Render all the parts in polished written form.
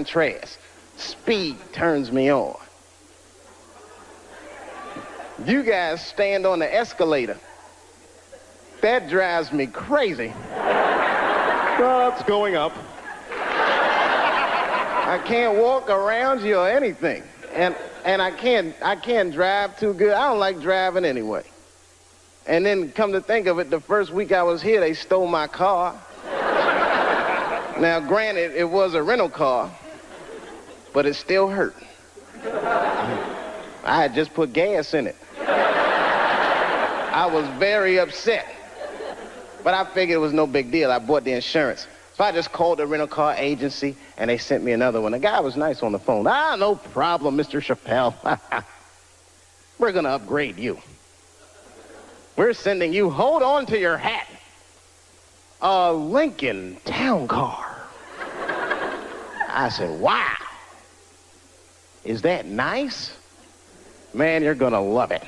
contrast. Speed turns me on. You guys stand on the escalator. That drives me crazy. Well, it's going up. I can't walk around you or anything. And I can't drive too good. I don't like driving anyway. And then come to think of it, the first week I was here, they stole my car. Now, granted, it was a rental car, but it still hurt. I had just put gas in it. I was very upset. But I figured it was no big deal. I bought the insurance. So I just called the rental car agency, and they sent me another one. The guy was nice on the phone. No problem, Mr. Chappelle. We're going to upgrade you. We're sending you, hold on to your hat, a Lincoln Town Car. I said, wow. Is that nice? Man, you're going to love it.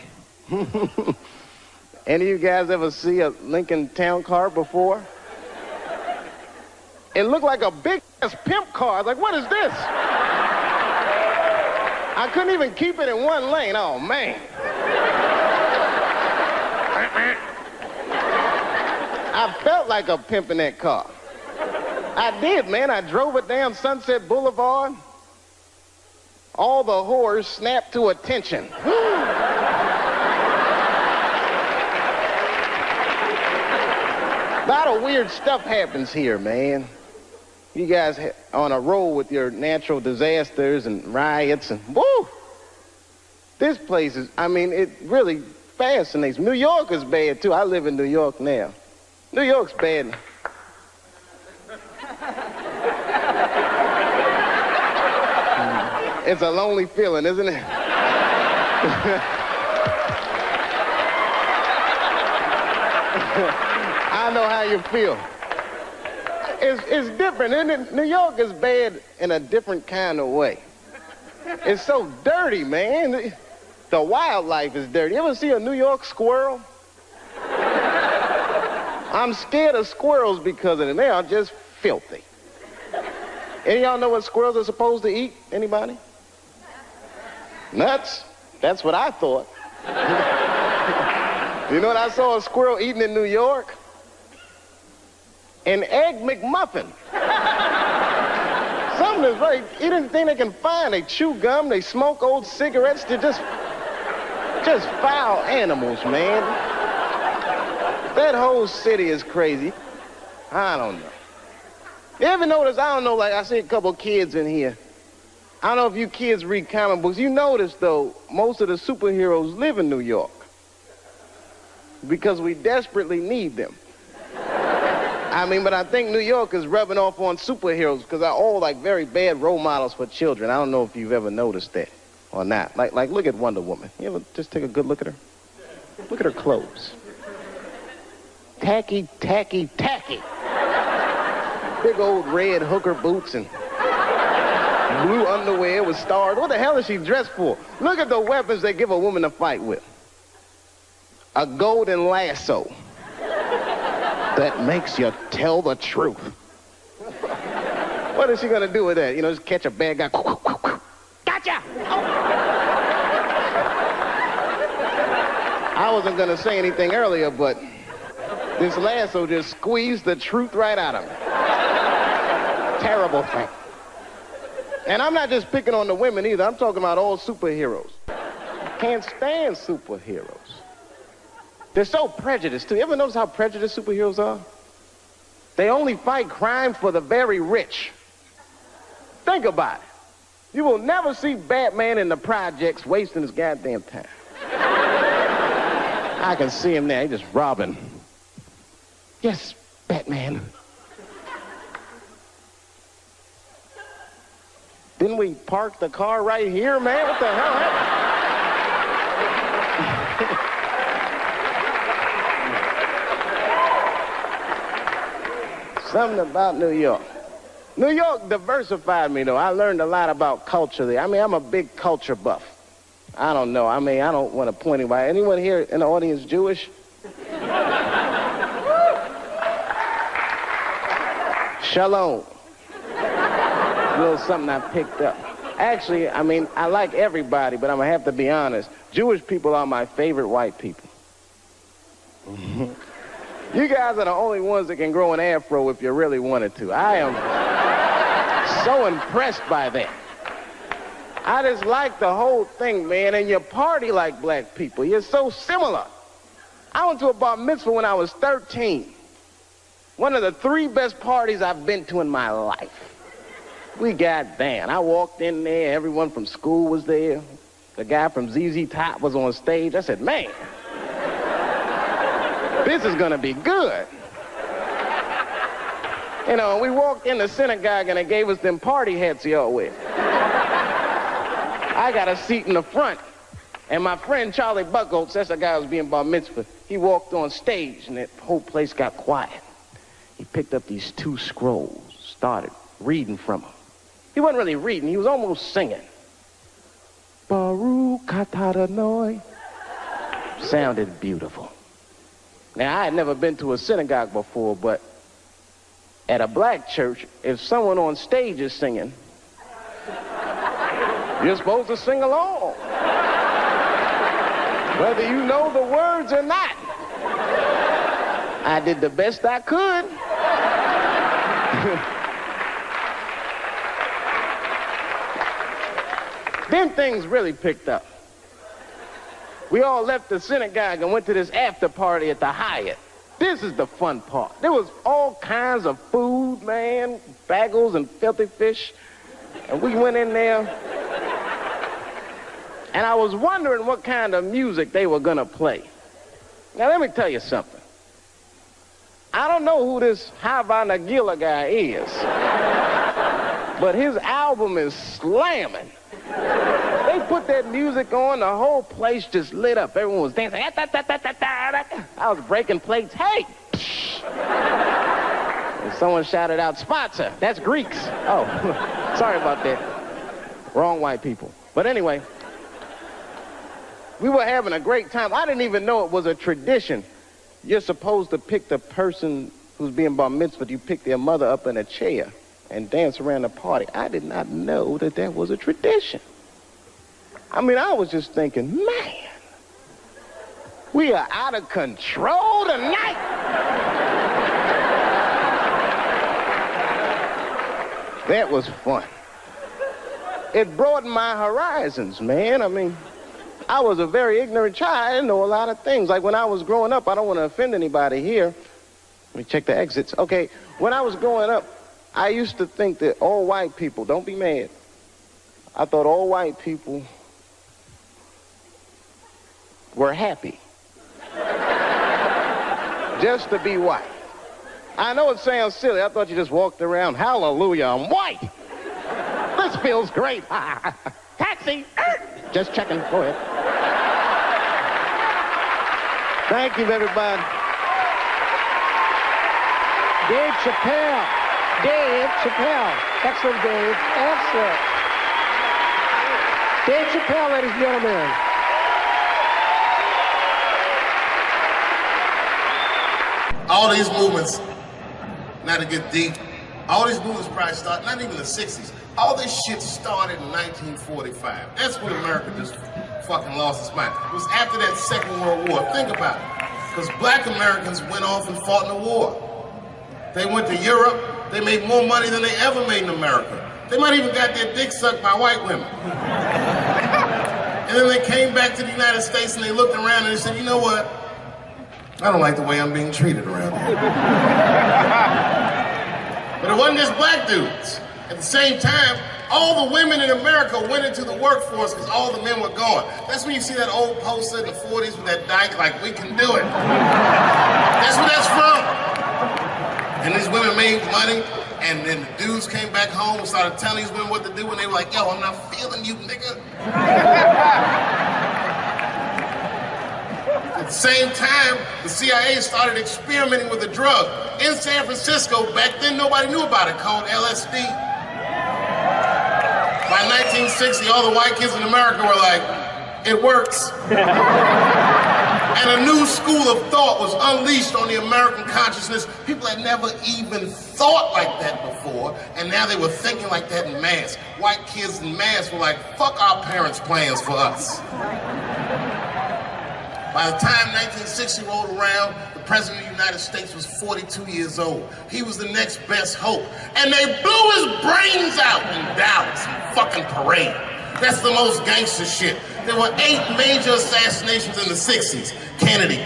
Any of you guys ever see a Lincoln Town Car before? It looked like a big-ass pimp car. I was like, what is this? I couldn't even keep it in one lane. Oh, man. I felt like a pimp in that car. I did, man. I drove it down Sunset Boulevard. All the whores snapped to attention. A lot of weird stuff happens here, man. You guys on a roll with your natural disasters and riots and woo! This place is, it really fascinates. New York is bad, too. I live in New York now. New York's bad. It's a lonely feeling, isn't it? I know how you feel. It's different, isn't it? New York is bad in a different kind of way. It's so dirty, man. The wildlife is dirty. You ever see a New York squirrel? I'm scared of squirrels because of them. They are just filthy. Any of y'all know what squirrels are supposed to eat? Anybody? Nuts. That's what I thought. You know what I saw a squirrel eating in New York? An Egg McMuffin. Something is right. Eat anything they can find. They chew gum, they smoke old cigarettes. They're just foul animals, man. That whole city is crazy. I don't know. You ever notice, I don't know, like I see a couple kids in here. I don't know if you kids read comic books. You notice, though, most of the superheroes live in New York because we desperately need them. But I think New York is rubbing off on superheroes because they're all, like, very bad role models for children. I don't know if you've ever noticed that or not. Like look at Wonder Woman. You ever just take a good look at her? Look at her clothes. Tacky, tacky, tacky. Big old red hooker boots and blue underwear with stars. What the hell is she dressed for? Look at the weapons they give a woman to fight with. A golden lasso that makes you tell the truth. What is she gonna do with that? Just catch a bad guy. Gotcha! I wasn't gonna say anything earlier, but this lasso just squeezed the truth right out of me. Terrible thing. And I'm not just picking on the women either. I'm talking about all superheroes. Can't stand superheroes. They're so prejudiced, too. You ever notice how prejudiced superheroes are? They only fight crime for the very rich. Think about it. You will never see Batman in the projects wasting his goddamn time. I can see him there. He's just robbing. Yes, Batman. Didn't we park the car right here, man? What the hell happened? Something about New York. New York diversified me, though. I learned a lot about culture there. I'm a big culture buff. I don't know. I don't want to point anybody. Anyone here in the audience Jewish? Shalom. little something I picked up. Actually, I mean, I like everybody, but I'm gonna have to be honest. Jewish people are my favorite white people. You guys are the only ones that can grow an afro if you really wanted to. I am so impressed by that. I just like the whole thing, man, and you party like black people. You're so similar. I went to a bar mitzvah when I was 13. One of the 3 best parties I've been to in my life. We got down. I walked in there, everyone from school was there. The guy from ZZ Top was on stage. I said, man, this is gonna be good. You know, we walked in the synagogue and they gave us them party hats y'all wear. I got a seat in the front. And my friend Charlie Buckholtz, that's the guy who was being bar mitzvah, he walked on stage and that whole place got quiet. He picked up these 2 scrolls, started reading from them. He wasn't really reading, he was almost singing. Baruch atah Adonai. Sounded beautiful. Now, I had never been to a synagogue before, but at a black church, if someone on stage is singing, you're supposed to sing along. Whether you know the words or not. I did the best I could. Then things really picked up. We all left the synagogue and went to this after party at the Hyatt. This is the fun part. There was all kinds of food, man, bagels and filthy fish. And we went in there. And I was wondering what kind of music they were gonna play. Now let me tell you something. I don't know who this Hava Nagila guy is, but his album is slamming. They put that music on, the whole place just lit up. Everyone was dancing. I was breaking plates. Hey! And someone shouted out, sponsor. That's Greeks. Oh, sorry about that. Wrong white people. But anyway, we were having a great time. I didn't even know it was a tradition. You're supposed to pick the person who's being bar mitzvah. You pick their mother up in a chair and dance around the party. I did not know that that was a tradition. I mean, I was just thinking, man, we are out of control tonight. That was fun. It broadened my horizons, man. I mean, I was a very ignorant child. I didn't know a lot of things. Like when I was growing up, I don't want to offend anybody here. Let me check the exits. Okay, when I was growing up, I used to think that all white people, don't be mad, I thought all white people were happy. Just to be white. I know it sounds silly. I thought you just walked around, hallelujah, I'm white. This feels great. Taxi. Just checking. Go ahead. Thank you, everybody. Dave Chappelle. Dave Chappelle. Excellent, Dave. Excellent. Dave Chappelle, ladies and gentlemen. All these movements, not to get deep, all these movements probably started, not even the 60s. All this shit started in 1945. That's when America just fucking lost its mind. It was after that Second World War. Think about it. Because black Americans went off and fought in the war. They went to Europe. They made more money than they ever made in America. They might even got their dick sucked by white women. And then they came back to the United States and they looked around and they said, you know what? I don't like the way I'm being treated around here. But it wasn't just black dudes. At the same time, all the women in America went into the workforce because all the men were gone. That's when you see that old poster in the 40s with that dyke, like, we can do it. That's where that's from. And these women made money, and then the dudes came back home and started telling these women what to do, and they were like, yo, I'm not feeling you, nigga. At the same time, the CIA started experimenting with a drug in San Francisco. Back then, nobody knew about it, called LSD. By 1960, all the white kids in America were like, it works. And a new school of thought was unleashed on the American consciousness. People had never even thought like that before. And now they were thinking like that in mass. White kids in mass were like, fuck our parents' plans for us. By the time 1960 rolled around, the President of the United States was 42 years old. He was the next best hope. And they blew his brains out in Dallas, in fucking parade. That's the most gangster shit. There were 8 major assassinations in the 60s. Kennedy,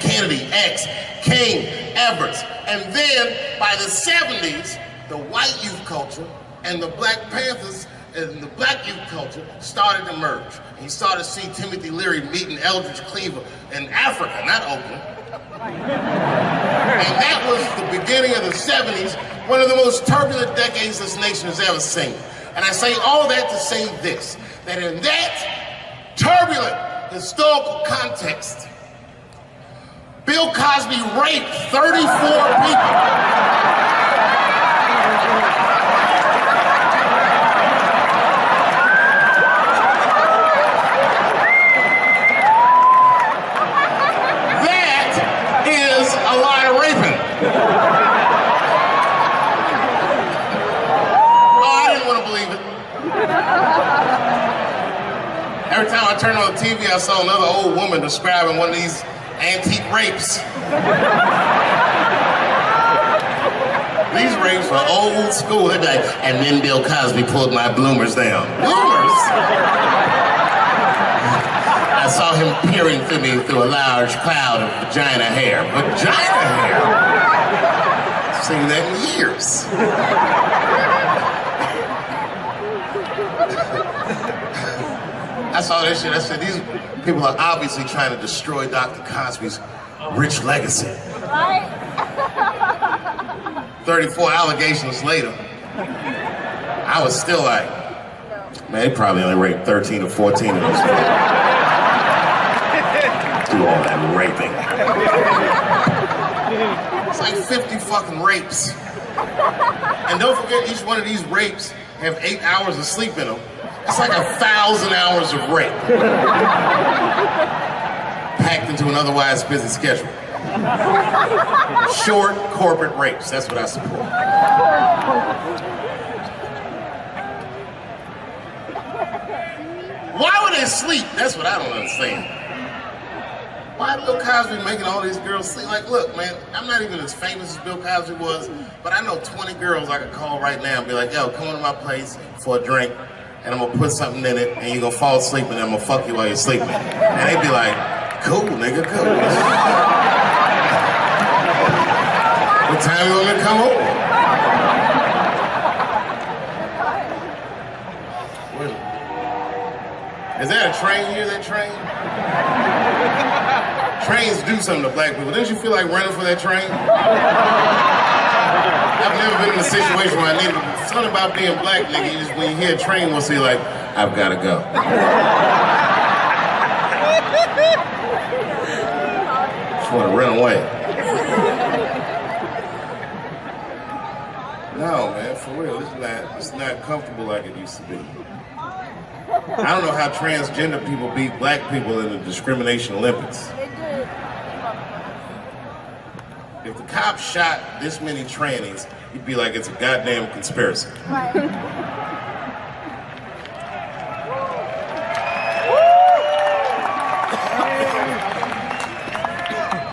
X, King, Edwards. And then, by the 70s, the white youth culture and the Black Panthers and the black youth culture started to merge. And you started to see Timothy Leary meeting Eldridge Cleaver in Africa, not Oakland. And that was the beginning of the 70s, one of the most turbulent decades this nation has ever seen. And I say all that to say this, that in that turbulent historical context, Bill Cosby raped 34 people. Every time I turned on the TV, I saw another old woman describing one of these antique rapes. These rapes were old school. They'd be like, and then Bill Cosby pulled my bloomers down. Bloomers? I saw him peering through me through a large cloud of vagina hair. Vagina hair? I've seen that in years. I saw that shit. I said, these people are obviously trying to destroy Dr. Cosby's rich legacy. Right? 34 allegations later, I was still like, man, they probably only raped 13 or 14 of those people. Do all that raping. It's like 50 fucking rapes. And don't forget, each one of these rapes have 8 hours of sleep in them. It's like 1,000 hours of rape. Packed into an otherwise busy schedule. Short corporate rapes, that's what I support. Why would they sleep? That's what I don't understand. Why is Bill Cosby making all these girls sleep? Like, look, man, I'm not even as famous as Bill Cosby was, but I know 20 girls I could call right now and be like, yo, come to my place for a drink, and I'm gonna put something in it, and you're gonna fall asleep, and I'm gonna fuck you while you're sleeping. And they'd be like, cool, nigga, cool. What time you want me to come over? Is that a train? You hear that train? Trains do something to black people. Didn't you feel like running for that train? I've never been in a situation where I needed something about being black, nigga. You just, when you hear a train, we'll see like, I've got to go. Just want to run away. No, man, for real, it's not comfortable like it used to be. I don't know how transgender people beat black people in the discrimination Olympics. If the cops shot this many trannies, you'd be like, it's a goddamn conspiracy. Right.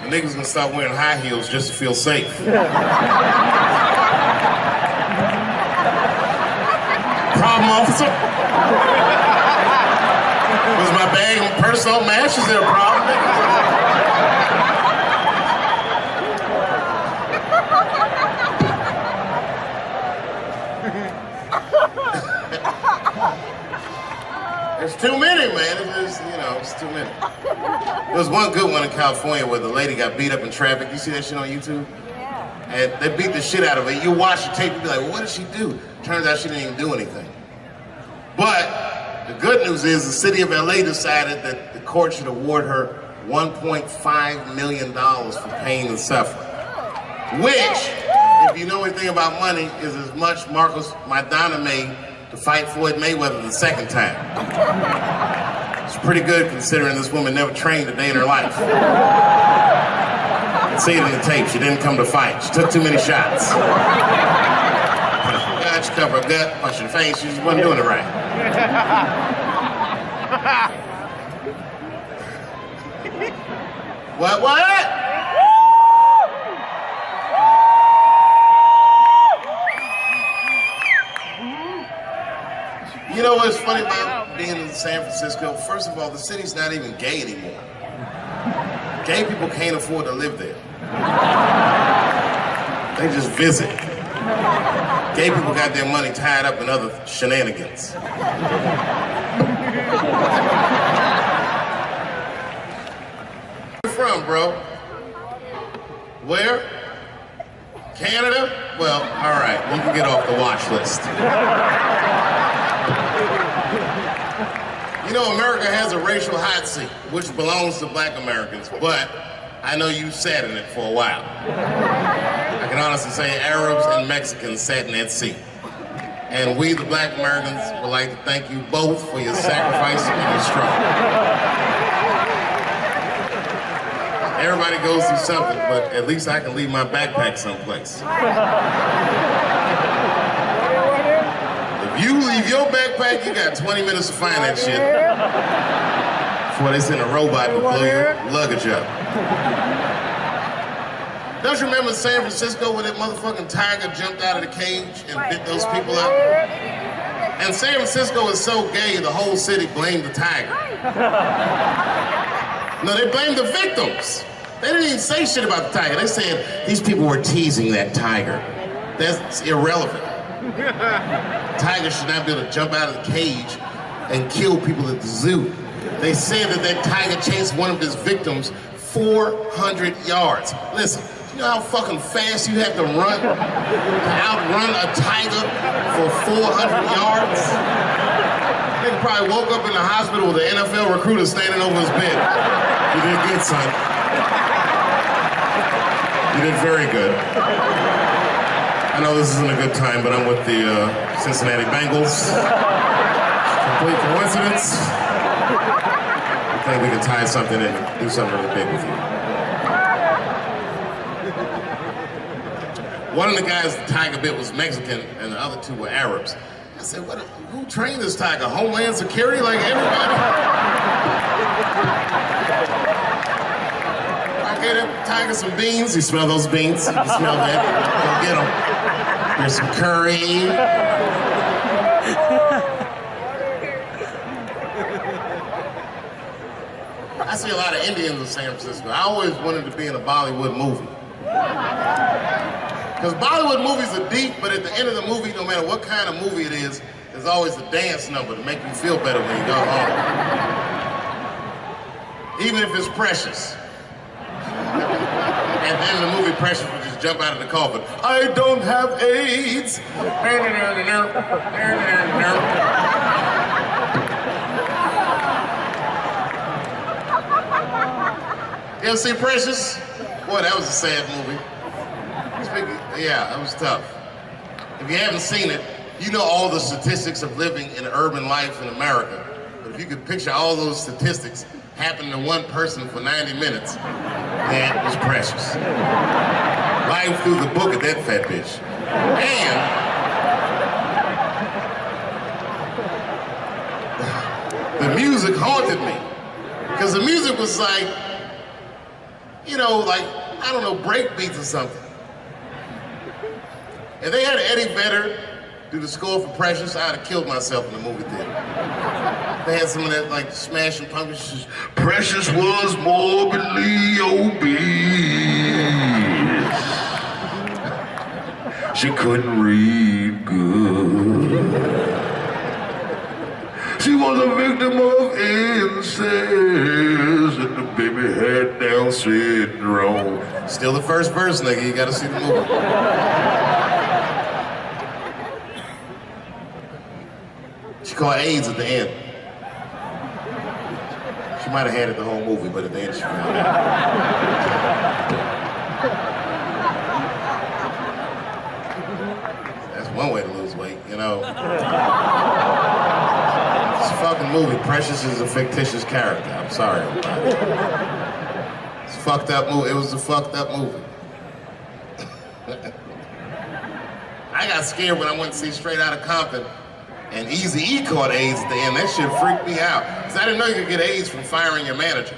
The niggas gonna stop wearing high heels just to feel safe. Problem, officer? Was my bag and purse on match? Is there a problem? There's too many, man. It's too many. There was one good one in California where the lady got beat up in traffic. You see that shit on YouTube? Yeah. And they beat the shit out of her. You watch the tape, you be like, well, what did she do? Turns out she didn't even do anything. But the good news is the city of LA decided that the court should award her $1.5 million for pain and suffering. Which, if you know anything about money, is as much Marcus Maidana made to fight Floyd Mayweather the second time. It's pretty good considering this woman never trained a day in her life. You can see it in the tape. She didn't come to fight. She took too many shots. God punch, cover a gut, punch in the face. She just wasn't doing it right. What? You know what's funny about being in San Francisco? First of all, the city's not even gay anymore. Gay people can't afford to live there. They just visit. Gay people got their money tied up in other shenanigans. Where you from, bro? Where? Canada? Well, all right, you can get off the watch list. You know, America has a racial hot seat, which belongs to black Americans, but I know you sat in it for a while. I can honestly say Arabs and Mexicans sat in that seat. And we, the black Americans, would like to thank you both for your sacrifice and your struggle. Everybody goes through something, but at least I can leave my backpack someplace. If you leave your backpack, you got 20 minutes to find that shit before they send a robot to blow your luggage up. Don't you remember San Francisco when that motherfucking tiger jumped out of the cage and bit those people up? And San Francisco is so gay, the whole city blamed the tiger. No, they blamed the victims. They didn't even say shit about the tiger. They said these people were teasing that tiger. That's irrelevant. Tiger should not be able to jump out of the cage and kill people at the zoo. They said that that tiger chased one of his victims 400 yards. Listen, you know how fucking fast you have to run to outrun a tiger for 400 yards? Nigga probably woke up in the hospital with an NFL recruiter standing over his bed. You did good, son. You did very good. I know this isn't a good time, but I'm with the Cincinnati Bengals. Complete coincidence. I think we can tie something in and do something really big with you. One of the guys the tiger bit was Mexican, and the other two were Arabs. I said, who trained this tiger? Homeland Security, like everybody? I gave that tiger some beans. You smell those beans? You can smell that. Go get them. Here's some curry. I see a lot of Indians in San Francisco. I always wanted to be in a Bollywood movie. Because Bollywood movies are deep, but at the end of the movie, no matter what kind of movie it is, there's always a dance number to make you feel better when you go home. Even if it's Precious. At the end of the movie, Precious would just jump out of the coffin. I don't have AIDS. You ever see Precious? Boy, that was a sad movie. Yeah, that was tough. If you haven't seen it, you know all the statistics of living in urban life in America. But if you could picture all those statistics happening to one person for 90 minutes, that was Precious. Life through the book of that fat bitch. And the music haunted me. Because the music was like, you know, like, I don't know, break beats or something. If they had Eddie Vedder do the score for Precious, I'd have killed myself in the movie theater. They had some of that, like, Smashing Pumpkins. Precious was morbidly obese. She couldn't read good. She was a victim of incest, and the baby had Down syndrome. Still the first verse, nigga. You gotta see the movie. She caught AIDS at the end. She might have had it the whole movie, but at the end she found out. That's one way to lose weight, you know. It's a fucking movie. Precious is a fictitious character. I'm sorry about it. It's a fucked up movie. It was a fucked up movie. I got scared when I went to see Straight Outta Compton, and Eazy-E caught AIDS at the end. That shit freaked me out, because I didn't know you could get AIDS from firing your manager.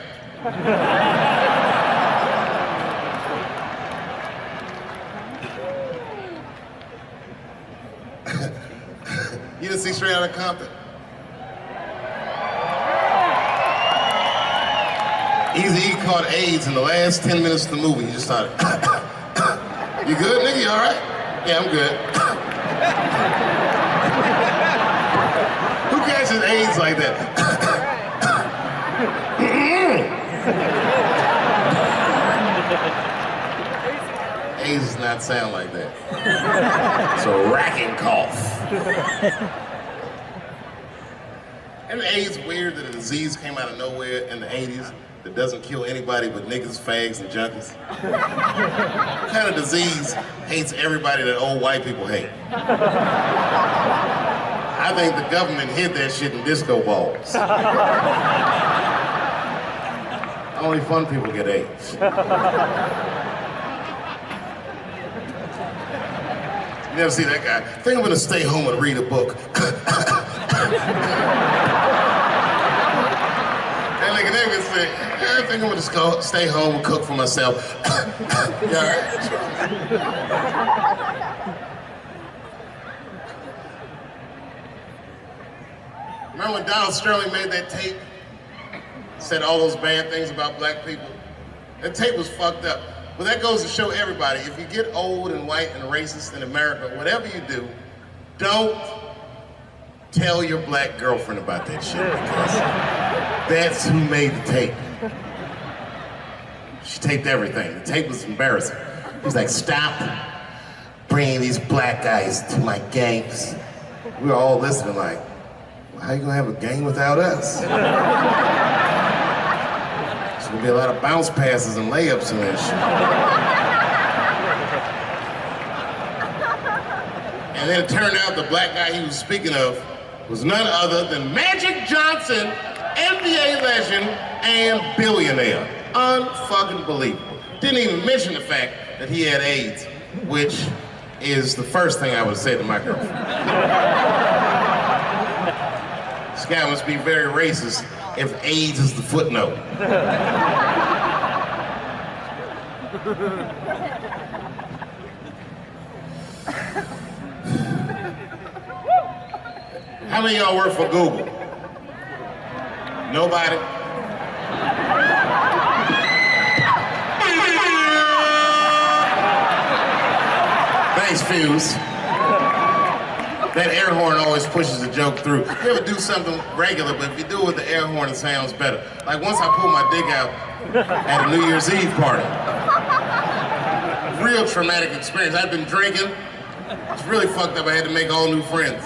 You didn't see Straight Outta Compton? Eazy-E caught AIDS in the last 10 minutes of the movie. He just started, you good, nigga? You all right? Yeah, I'm good. Who catches AIDS like that? AIDS does not sound like that. It's a racking cough. And AIDS weird that a disease came out of nowhere in the 80s that doesn't kill anybody but niggas, fags, and junkies? What kind of disease hates everybody that old white people hate? I think the government hid that shit in disco balls. Only fun people get AIDS. You never see that guy. I think I'm gonna stay home and read a book. That nigga never say, I think I'm gonna just go stay home and cook for myself. You all right? Remember when Donald Sterling made that tape? Said all those bad things about black people? That tape was fucked up. But that goes to show everybody, if you get old and white and racist in America, whatever you do, don't tell your black girlfriend about that shit, because that's who made the tape. She taped everything. The tape was embarrassing. He was like, stop bringing these black guys to my games. We were all listening like, well, how you gonna have a game without us? There's gonna be a lot of bounce passes and layups in that shit. And then it turned out the black guy he was speaking of was none other than Magic Johnson, NBA legend and billionaire. Unfucking believable. Didn't even mention the fact that he had AIDS, which is the first thing I would say to my girlfriend. This guy must be very racist if AIDS is the footnote. How many of y'all work for Google? Nobody? Thanks, Fuse. That air horn always pushes the joke through. You ever do something regular, but if you do it with the air horn, it sounds better. Like once I pulled my dick out at a New Year's Eve party. Real traumatic experience. I'd been drinking. It's really fucked up. I had to make all new friends.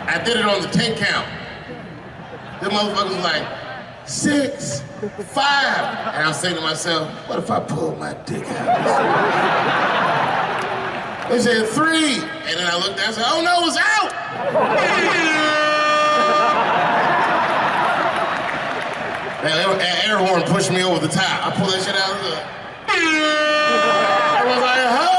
I did it on the 10 count. The motherfucker was like, 6, 5. And I was saying to myself, what if I pulled my dick out? They said 3. And then I looked down and said, oh no, it's out! That air horn pushed me over the top. I pulled that shit out of the... I was like, oh!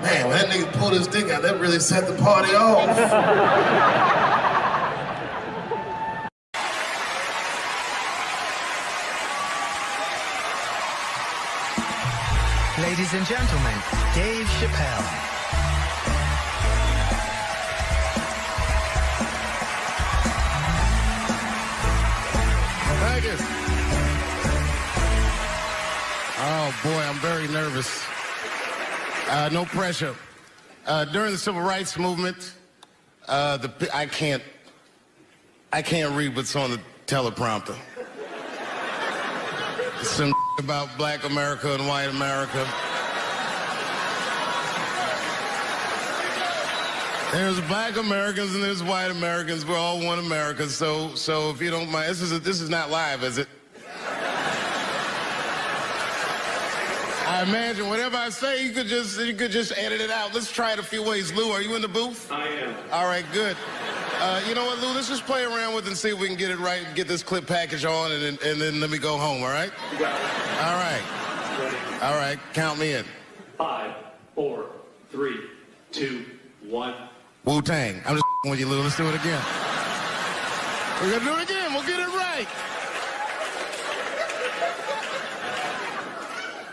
Man, when that nigga pulled his dick out, that really set the party off. Ladies and gentlemen, Dave Chappelle. Thank you. Oh boy, I'm very nervous. No pressure. During the Civil Rights Movement, I can't read what's on the teleprompter. Some about black America and white America. There's black Americans and there's white Americans. We're all one America. So if you don't mind, this is not live, is it? I imagine whatever I say, you could just edit it out. Let's try it a few ways. Lou, are you in the booth? I am. All right, good. You know what, Lou? Let's just play around with it and see if we can get it right and get this clip package on, and then let me go home, all right? All right. All right, count me in. 5, 4, 3, 2, 1. Wu-Tang. I'm just with you, Lou. Let's do it again. We're gonna do it again. We'll get it right.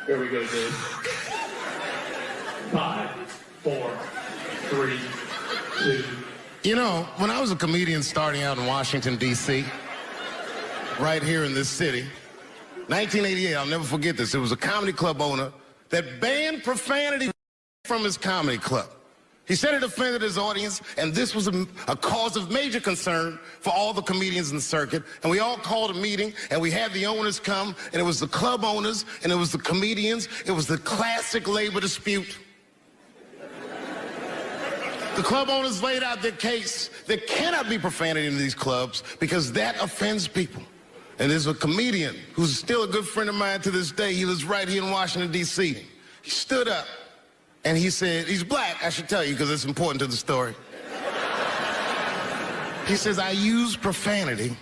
Here we go, Dave. 5, 4, 3, 2. You know, when I was a comedian starting out in Washington, D.C., right here in this city, 1988, I'll never forget this. It was a comedy club owner that banned profanity from his comedy club. He said it offended his audience, and this was a cause of major concern for all the comedians in the circuit. And we all called a meeting, and we had the owners come, and it was the club owners, and it was the comedians. It was the classic labor dispute. The club owners laid out their case. There cannot be profanity in these clubs because that offends people. And there's a comedian who's still a good friend of mine to this day. He lives right here in Washington, D.C. He stood up and he said, he's black, I should tell you, because it's important to the story. He says, I use profanity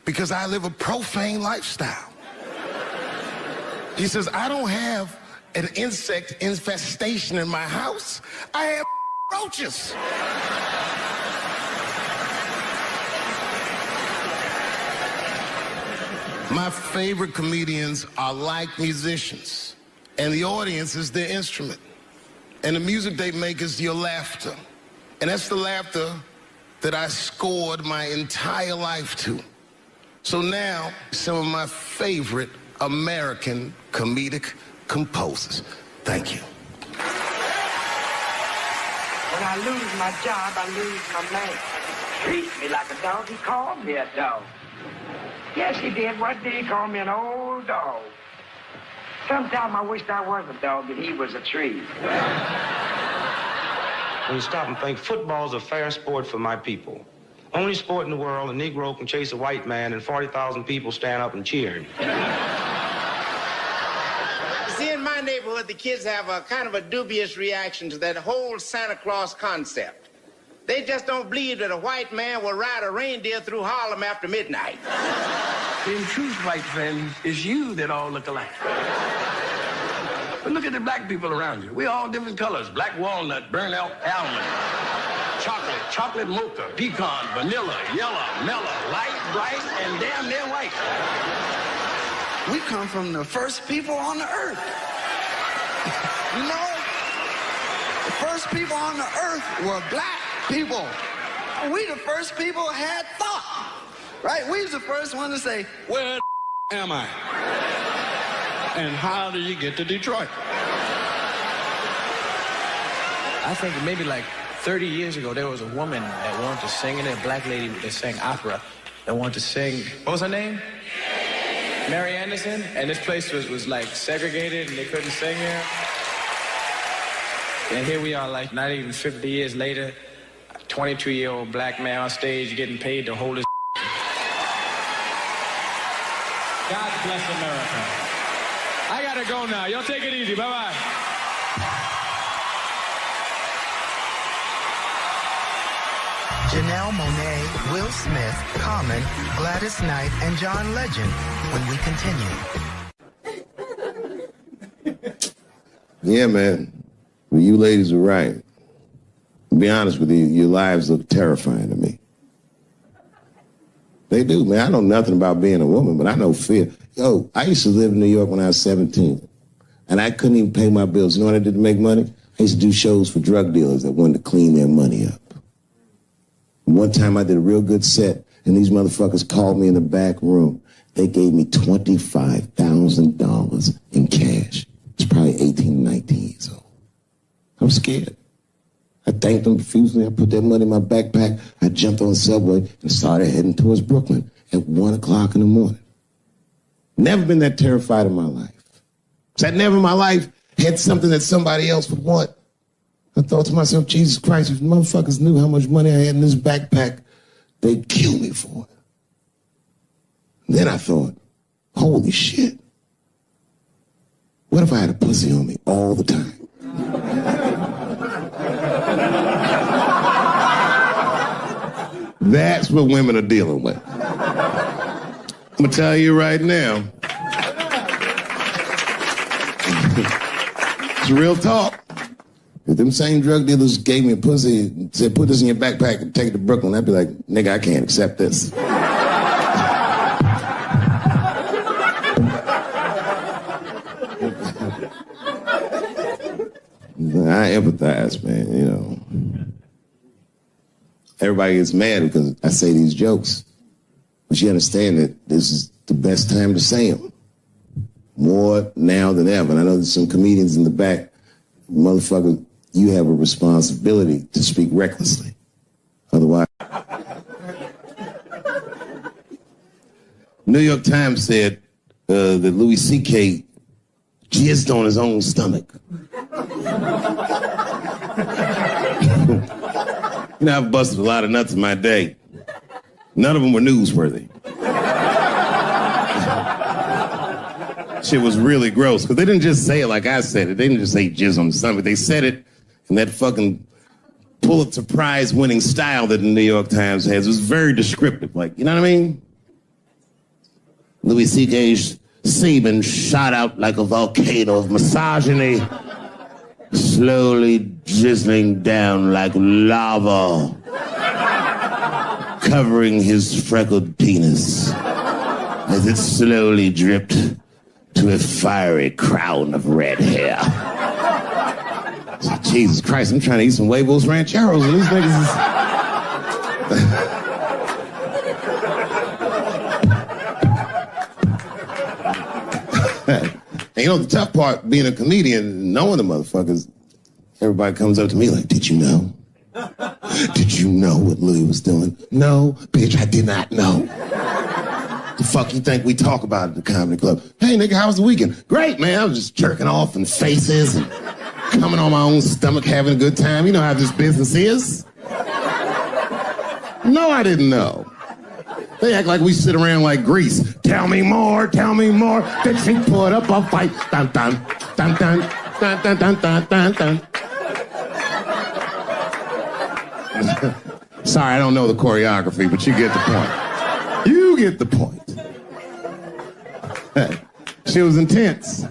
because I live a profane lifestyle. He says, I don't have an insect infestation in my house. I have roaches. My favorite comedians are like musicians, and the audience is their instrument. And the music they make is your laughter. And that's the laughter that I scored my entire life to. So now, some of my favorite American comedic composers. Thank you. When I lose my job, I lose my man. Treat me like a dog, he called me a dog. Yes, he did. What did he call me? An old dog. Sometimes I wished I was a dog and he was a tree. When you stop and think, football's a fair sport for my people. Only sport in the world a Negro can chase a white man and 40,000 people stand up and cheer him. See, in my neighborhood, the kids have a kind of a dubious reaction to that whole Santa Claus concept. They just don't believe that a white man will ride a reindeer through Harlem after midnight. In truth, white friend, it's you that all look alike. But look at the black people around you. We all different colors. Black walnut, burnt elk, almond, chocolate mocha, pecan, vanilla, yellow, mellow, light, bright, and damn near white. We come from the first people on the earth. You know, the first people on the earth were black people. We the first people had thought, right? We was the first one to say, where the am I? And how do you get to Detroit? I think maybe like 30 years ago, there was a woman that wanted to sing in there, a black lady that sang opera, that wanted to sing, what was her name? Mary Anderson, and this place was like segregated and they couldn't sing here. And here we are, like not even 50 years later, a 22-year-old black man on stage getting paid to hold his God bless America. I gotta go now. Y'all take it easy. Bye-bye. Janelle Monáe, Will Smith, Common, Gladys Knight, and John Legend when we continue. Yeah, man. Well, you ladies are right. To be honest with you, your lives look terrifying to me. They do, man. I know nothing about being a woman, but I know fear. Yo, I used to live in New York when I was 17, and I couldn't even pay my bills. You know what I did to make money? I used to do shows for drug dealers that wanted to clean their money up. One time I did a real good set, and these motherfuckers called me in the back room. They gave me $25,000 in cash. It's probably 18, 19 years old. I'm scared. I thanked them profusely. I put that money in my backpack. I jumped on the subway and started heading towards Brooklyn at 1 o'clock in the morning. Never been that terrified in my life. Because I never in my life had something that somebody else would want. I thought to myself, Jesus Christ, if motherfuckers knew how much money I had in this backpack, they'd kill me for it. And then I thought, holy shit. What if I had a pussy on me all the time? That's what women are dealing with. I'm gonna tell you right now. It's real talk. If them same drug dealers gave me a pussy and said, put this in your backpack and take it to Brooklyn, I'd be like, nigga, I can't accept this. I empathize, man, you know. Everybody gets mad because I say these jokes. But you understand that this is the best time to say them. More now than ever. And I know there's some comedians in the back. Motherfucker, you have a responsibility to speak recklessly. Otherwise... New York Times said that Louis C.K. jizzed on his own stomach. You know, I've busted a lot of nuts in my day. None of them were newsworthy. Shit was really gross, because they didn't just say it like I said it. They didn't just say jizz on the stomach. They said it in that fucking Pulitzer Prize winning style that the New York Times has. It was very descriptive, like, you know what I mean? Louis C.K.'s semen shot out like a volcano of misogyny, slowly drizzling down like lava, covering his freckled penis as it slowly dripped to a fiery crown of red hair. Jesus Christ, I'm trying to eat some huevos rancheros and these niggas is... And you know, the tough part, being a comedian, knowing the motherfuckers, everybody comes up to me like, did you know? Did you know what Louis was doing? No, bitch, I did not know. The fuck you think we talk about at the comedy club? Hey, nigga, how was the weekend? Great, man. I was just jerking off in faces and coming on my own stomach, having a good time. You know how this business is. No, I didn't know. They act like we sit around like Grease. Tell me more, tell me more. Then she put up a fight. Dun, dun, dun, dun, dun, dun, dun, dun, dun, dun. Sorry, I don't know the choreography, but you get the point. You get the point. She was intense.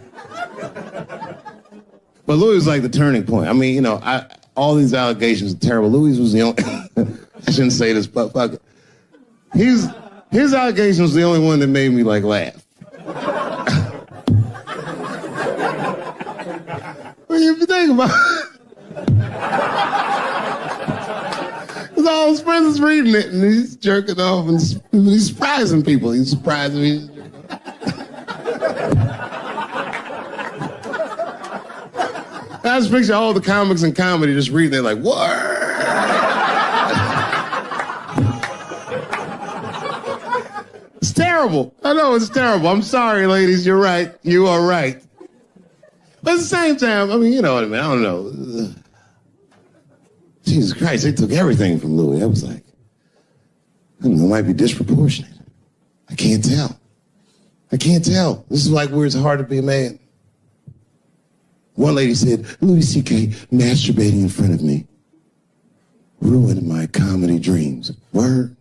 But Louis was like the turning point. I mean, you know, all these allegations are terrible. Louis was the only... I shouldn't say this, but fuck it. His allegation was the only one that made me, like, laugh. Well, if you think about it, because all his friends is reading it, and he's jerking off, and he's surprising people. He's surprising me. I just picture all the comics in comedy just reading it like, what? It's terrible. I know it's terrible. I'm sorry, ladies. You're right. You are right. But at the same time, I mean, you know what I mean? I don't know. Jesus Christ, they took everything from Louis. I was like, I don't know, it might be disproportionate. I can't tell. I can't tell. This is like where it's hard to be a man. One lady said, Louis C.K. masturbating in front of me ruined my comedy dreams. Word?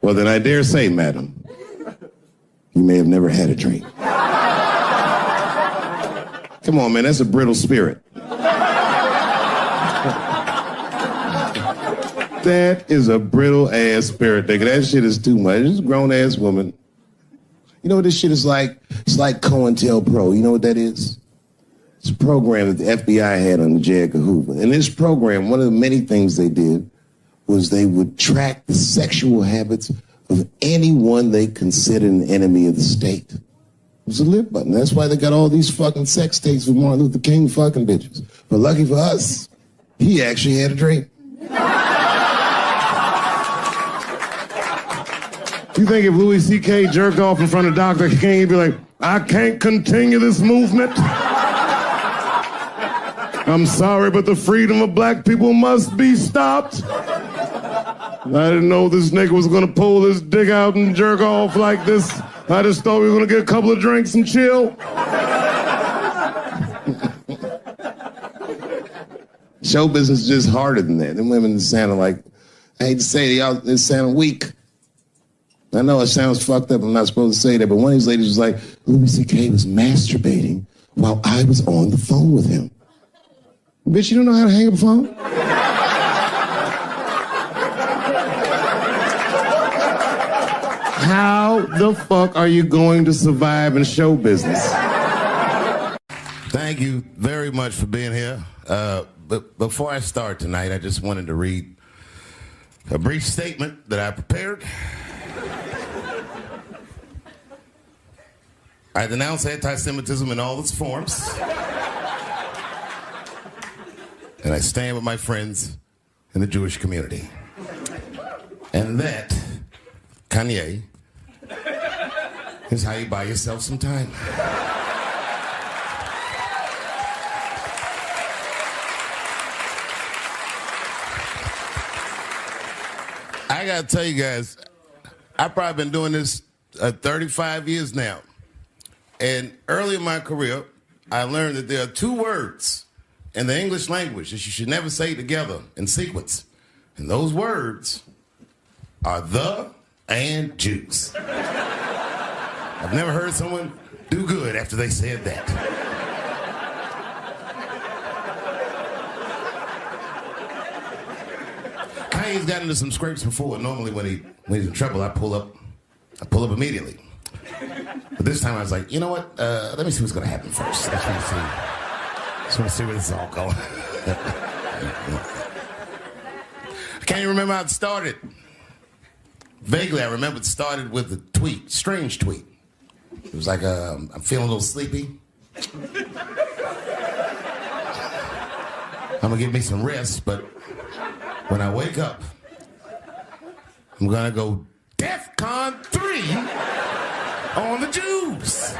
Well, then I dare say, madam, you may have never had a dream. Come on, man, that's a brittle spirit. That is a brittle-ass spirit, nigga. That shit is too much. This is a grown-ass woman. You know what this shit is like? It's like COINTELPRO. You know what that is? It's a program that the FBI had under J. Edgar Hoover. In this program, one of the many things they did was they would track the sexual habits of anyone they considered an enemy of the state. It was a live button. That's why they got all these fucking sex tapes with Martin Luther King fucking bitches. But lucky for us, he actually had a dream. You think if Louis C.K. jerked off in front of Dr. King, he'd be like, I can't continue this movement. I'm sorry, but the freedom of black people must be stopped. I didn't know this nigga was gonna pull his dick out and jerk off like this. I just thought we were gonna get a couple of drinks and chill. show business is just harder than that. Them women sounding like, I hate to say it, y'all, they sound weak. I know it sounds fucked up, I'm not supposed to say that, but one of these ladies was like, Louis C.K. was masturbating while I was on the phone with him. Bitch, you don't know how to hang up a phone? How the fuck are you going to survive in show business? Thank you very much for being here. But before I start tonight, I just wanted to read a brief statement that I prepared. I denounce anti-Semitism in all its forms. And I stand with my friends in the Jewish community. And that, Kanye, is how you buy yourself some time. I gotta tell you guys, I've probably been doing this 35 years now. And early in my career, I learned that there are two words in the English language that you should never say together in sequence. And those words are the and Jews. I've never heard someone do good after they said that. Kanye's gotten into some scrapes before. Normally when he's in trouble, I pull up immediately. But this time I was like, you know what? Let me see what's gonna happen first. Let's want to see where this is all going. I can't even remember how it started. Vaguely, I remember it started with a tweet, strange tweet. It was like, I'm feeling a little sleepy. I'm gonna give me some rest, but when I wake up, I'm gonna go DEFCON 3 on the Jews.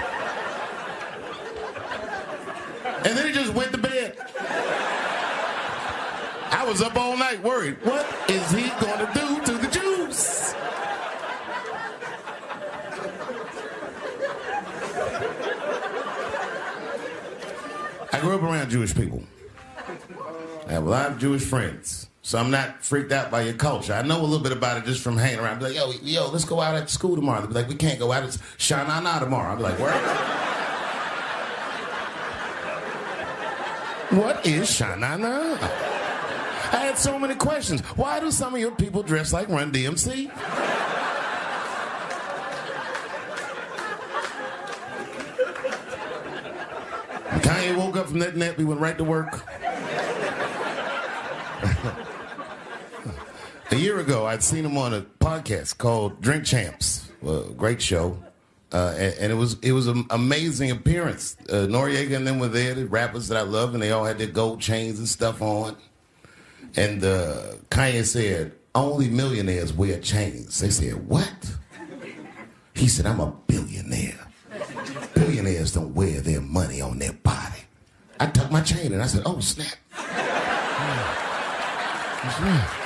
And then he just went to bed. I was up all night worried. What is he gonna do to the Jews? I grew up around Jewish people. I have a lot of Jewish friends, so I'm not freaked out by your culture. I know a little bit about it just from hanging around. I'll be like, yo, let's go out at school tomorrow. They'll be like, we can't go out. It's Shanana tomorrow. I'll be like, where? What is Shanana? I had so many questions. Why do some of your people dress like Run DMC? Kanye woke up from that nap, he went right to work. A year ago, I'd seen him on a podcast called Drink Champs, a great show, and it was an amazing appearance. Noriega and them were there, the rappers that I love, and they all had their gold chains and stuff on. And Kanye said, only millionaires wear chains. They said, what? He said, I'm a billionaire. Billionaires don't wear their money on their body. I tucked my chain and I said, oh, snap. That's right.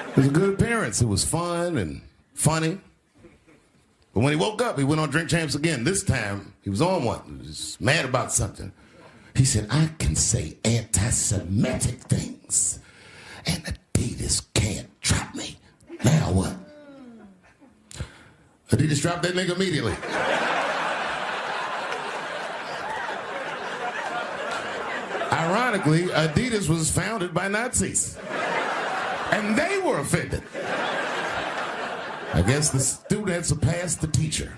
It was a good appearance. It was fun and funny. But when he woke up, he went on Drink Champs again. This time, he was on one. He was mad about something. He said, I can say anti-Semitic things, and Adidas can't trap me. Now what? Adidas dropped that nigga immediately. Ironically, Adidas was founded by Nazis. And they were offended. I guess the student had surpassed the teacher.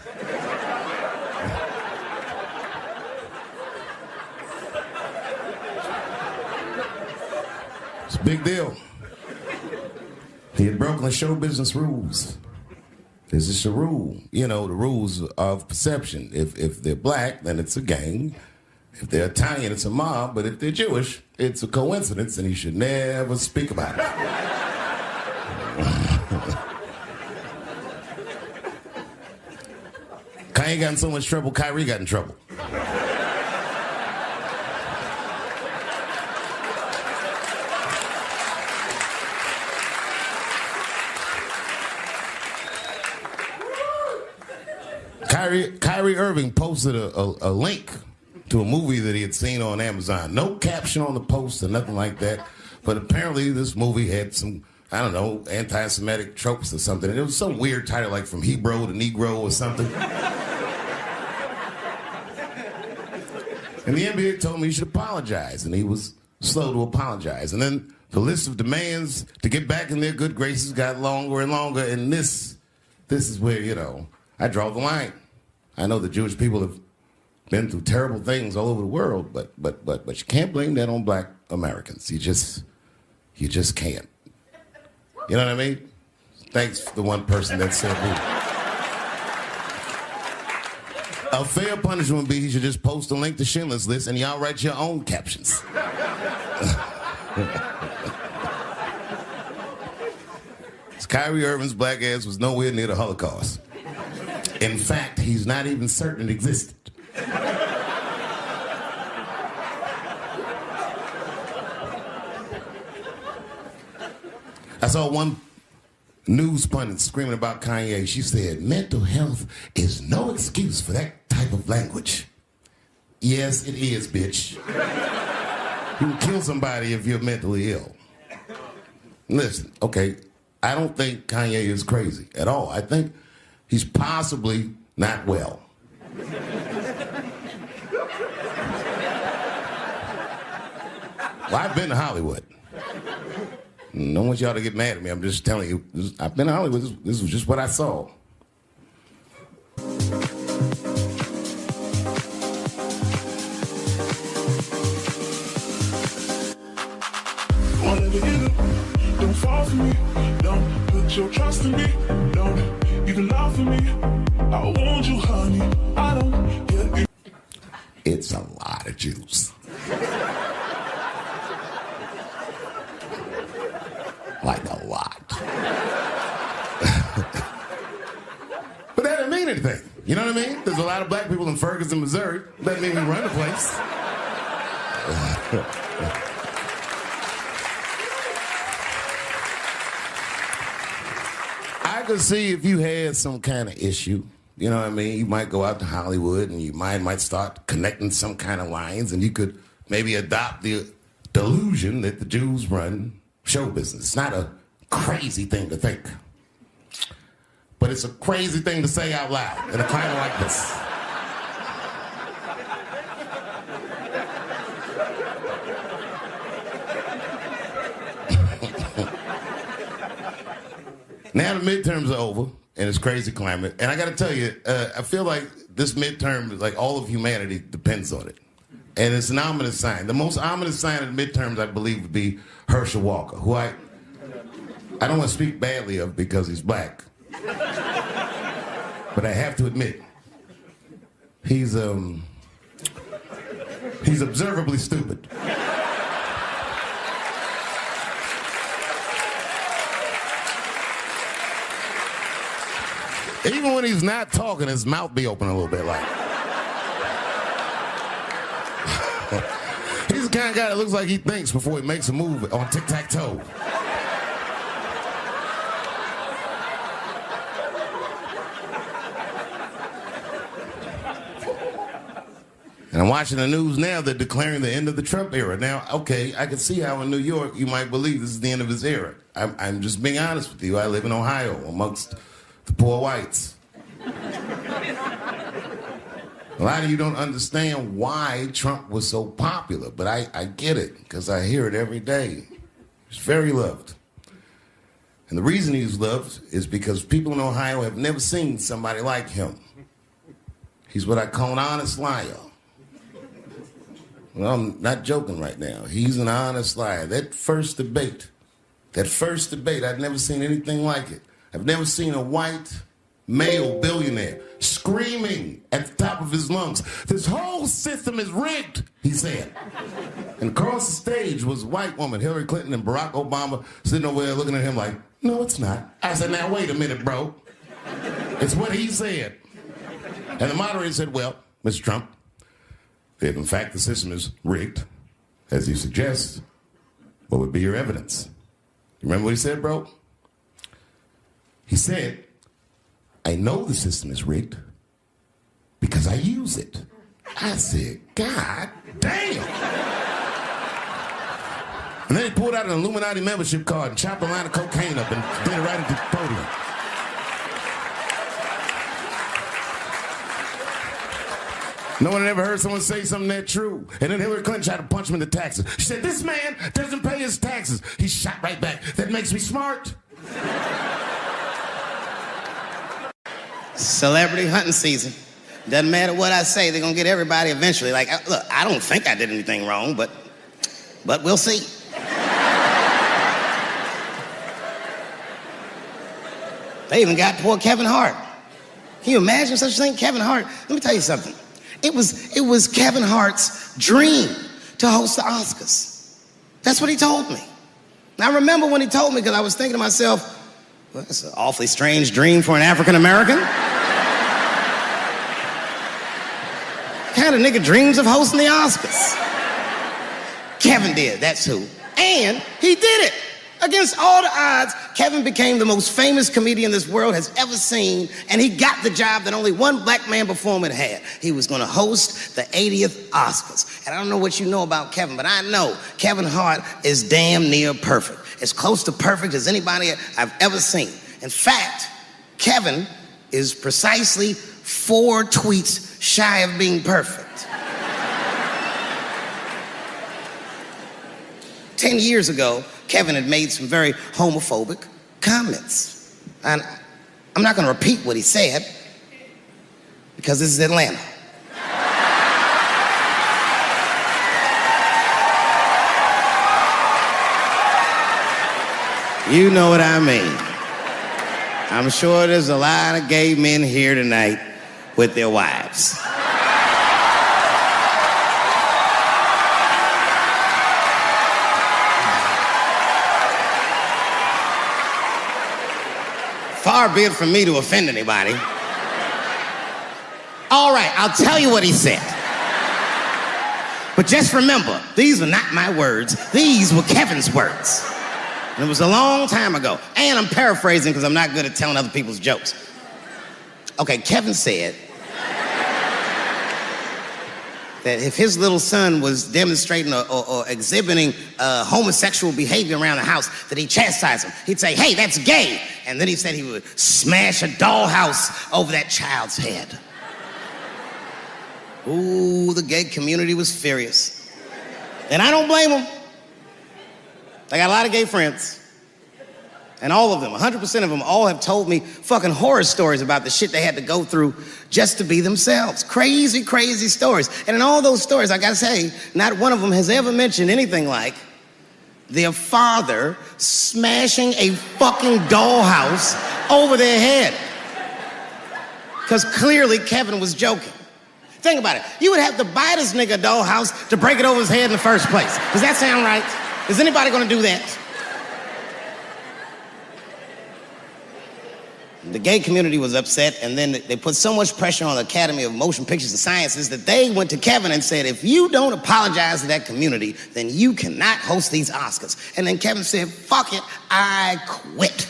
It's a big deal. He had broken the show business rules. There's just a rule, the rules of perception. If they're black, then it's a gang. If they're Italian, it's a mob. But if they're Jewish, it's a coincidence, and you should never speak about it. Kanye got in so much trouble, Kyrie got in trouble. Kyrie Irving posted a link to a movie that he had seen on Amazon. No caption on the poster, nothing like that. But apparently this movie had some, I don't know, anti-Semitic tropes or something. And it was some weird title like From Hebrew to Negro or something. And the NBA told me he should apologize, and he was slow to apologize. And then the list of demands to get back in their good graces got longer and longer, and this is where, you know, I draw the line. I know the Jewish people have been through terrible things all over the world, but you can't blame that on black Americans. You just can't. You know what I mean? Thanks to the one person that said me. A fair punishment would be he should just post a link to Schindler's List and y'all write your own captions. Kyrie Irving's black ass was nowhere near the Holocaust. In fact, he's not even certain it existed. I saw one news pundit screaming about Kanye. She said, mental health is no excuse for that type of language. Yes, it is, bitch. You can kill somebody if you're mentally ill. Listen, okay, I don't think Kanye is crazy at all. I think he's possibly not well. Well, I've been to Hollywood. I don't want y'all to get mad at me. I'm just telling you. I've been to Hollywood. This was just what I saw. Whatever you do, don't fall for me. Don't put your trust in me. Don't even lie for me. I want you, honey. I don't get it. It's a lot of juice. Like a lot. But that didn't mean anything. You know what I mean? There's a lot of black people in Ferguson, Missouri. Doesn't mean we run the place. I could see if you had some kind of issue, you know what I mean? You might go out to Hollywood and you might start connecting some kind of lines, and you could maybe adopt the delusion that the Jews run show business. It's not a crazy thing to think. But it's a crazy thing to say out loud in a climate like this. Now the midterms are over, and it's crazy climate. And I got to tell you, I feel like this midterm, like all of humanity depends on it. And it's an ominous sign. The most ominous sign of the midterms, I believe, would be Herschel Walker, who I don't want to speak badly of because he's black. But I have to admit, he's observably stupid. Even when he's not talking, his mouth be open a little bit like. He's the kind of guy that looks like he thinks before he makes a move on tic-tac-toe. And I'm watching the news now, they're declaring the end of the Trump era. Now, okay, I can see how in New York you might believe this is the end of his era. I'm just being honest with you. I live in Ohio amongst the poor whites. A lot of you don't understand why Trump was so popular, but I get it, because I hear it every day. He's very loved. And the reason he's loved is because people in Ohio have never seen somebody like him. He's what I call an honest liar. Well, I'm not joking right now. He's an honest liar. That first debate, I've never seen anything like it. I've never seen a white male billionaire screaming at the top of his lungs, "This whole system is rigged," he said. And across the stage was a white woman, Hillary Clinton and Barack Obama, sitting over there looking at him like, "No, it's not." I said, "Now, wait a minute, bro. It's what he said." And the moderator said, "Well, Mr. Trump, if in fact the system is rigged, as you suggest, what would be your evidence?" You remember what he said, bro? He said, "I know the system is rigged because I use it. I said, God damn. And then he pulled out an Illuminati membership card and chopped a line of cocaine up and did it right at the podium. No one had ever heard someone say something that true. And then Hillary Clinton tried to punch him in the taxes. She said, this man doesn't pay his taxes. He shot right back. That makes me smart. Celebrity hunting season. Doesn't matter what I say, they're gonna get everybody eventually. Like, look, I don't think I did anything wrong, but we'll see. They even got poor Kevin Hart. Can you imagine such a thing? Kevin Hart, let me tell you something. It was Kevin Hart's dream to host the Oscars. That's what he told me. And I remember when he told me, because I was thinking to myself, well, that's an awfully strange dream for an African American. Kind of nigga dreams of hosting the Oscars. Kevin did, that's who. And he did it. Against all the odds, Kevin became the most famous comedian this world has ever seen, and he got the job that only one black man before him had had. He was gonna host the 80th Oscars. And I don't know what you know about Kevin, but I know Kevin Hart is damn near perfect. As close to perfect as anybody I've ever seen. In fact, Kevin is precisely 4 tweets shy of being perfect. 10 years ago, Kevin had made some very homophobic comments. And I'm not gonna repeat what he said, because this is Atlanta. You know what I mean. I'm sure there's a lot of gay men here tonight with their wives. Far be it from me to offend anybody. All right, I'll tell you what he said. But just remember, these were not my words. These were Kevin's words. And it was a long time ago. And I'm paraphrasing because I'm not good at telling other people's jokes. Okay, Kevin said that if his little son was demonstrating or exhibiting homosexual behavior around the house, that he'd chastise him. He'd say, hey, that's gay. And then he said he would smash a dollhouse over that child's head. Ooh, the gay community was furious. And I don't blame them. I got a lot of gay friends. And all of them, 100% of them, all have told me fucking horror stories about the shit they had to go through just to be themselves. Crazy, crazy stories. And in all those stories, I gotta say, not one of them has ever mentioned anything like their father smashing a fucking dollhouse over their head. Because clearly Kevin was joking. Think about it. You would have to buy this nigga a dollhouse to break it over his head in the first place. Does that sound right? Is anybody gonna do that? The gay community was upset, and then they put so much pressure on the Academy of Motion Pictures and Sciences that they went to Kevin and said, if you don't apologize to that community, then you cannot host these Oscars. And then Kevin said, fuck it, I quit.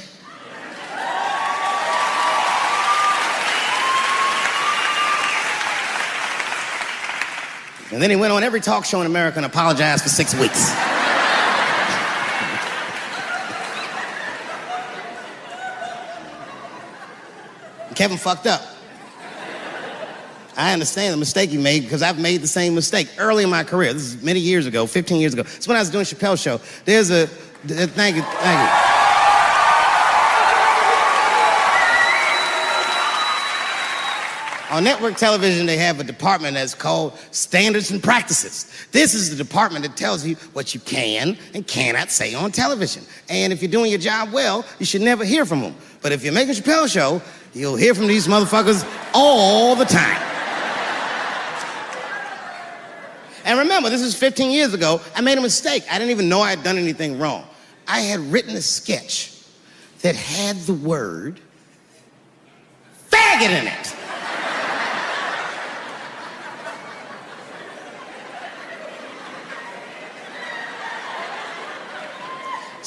And then he went on every talk show in America and apologized for 6 weeks. Kevin fucked up. I understand the mistake he made because I've made the same mistake early in my career. This is many years ago, 15 years ago. It's when I was doing Chappelle's show. There's a, thank you. On network television, they have a department that's called Standards and Practices. This is the department that tells you what you can and cannot say on television. And if you're doing your job well, you should never hear from them. But if you're making a Chappelle show, you'll hear from these motherfuckers all the time. And remember, this is 15 years ago. I made a mistake. I didn't even know I had done anything wrong. I had written a sketch that had the word faggot in it.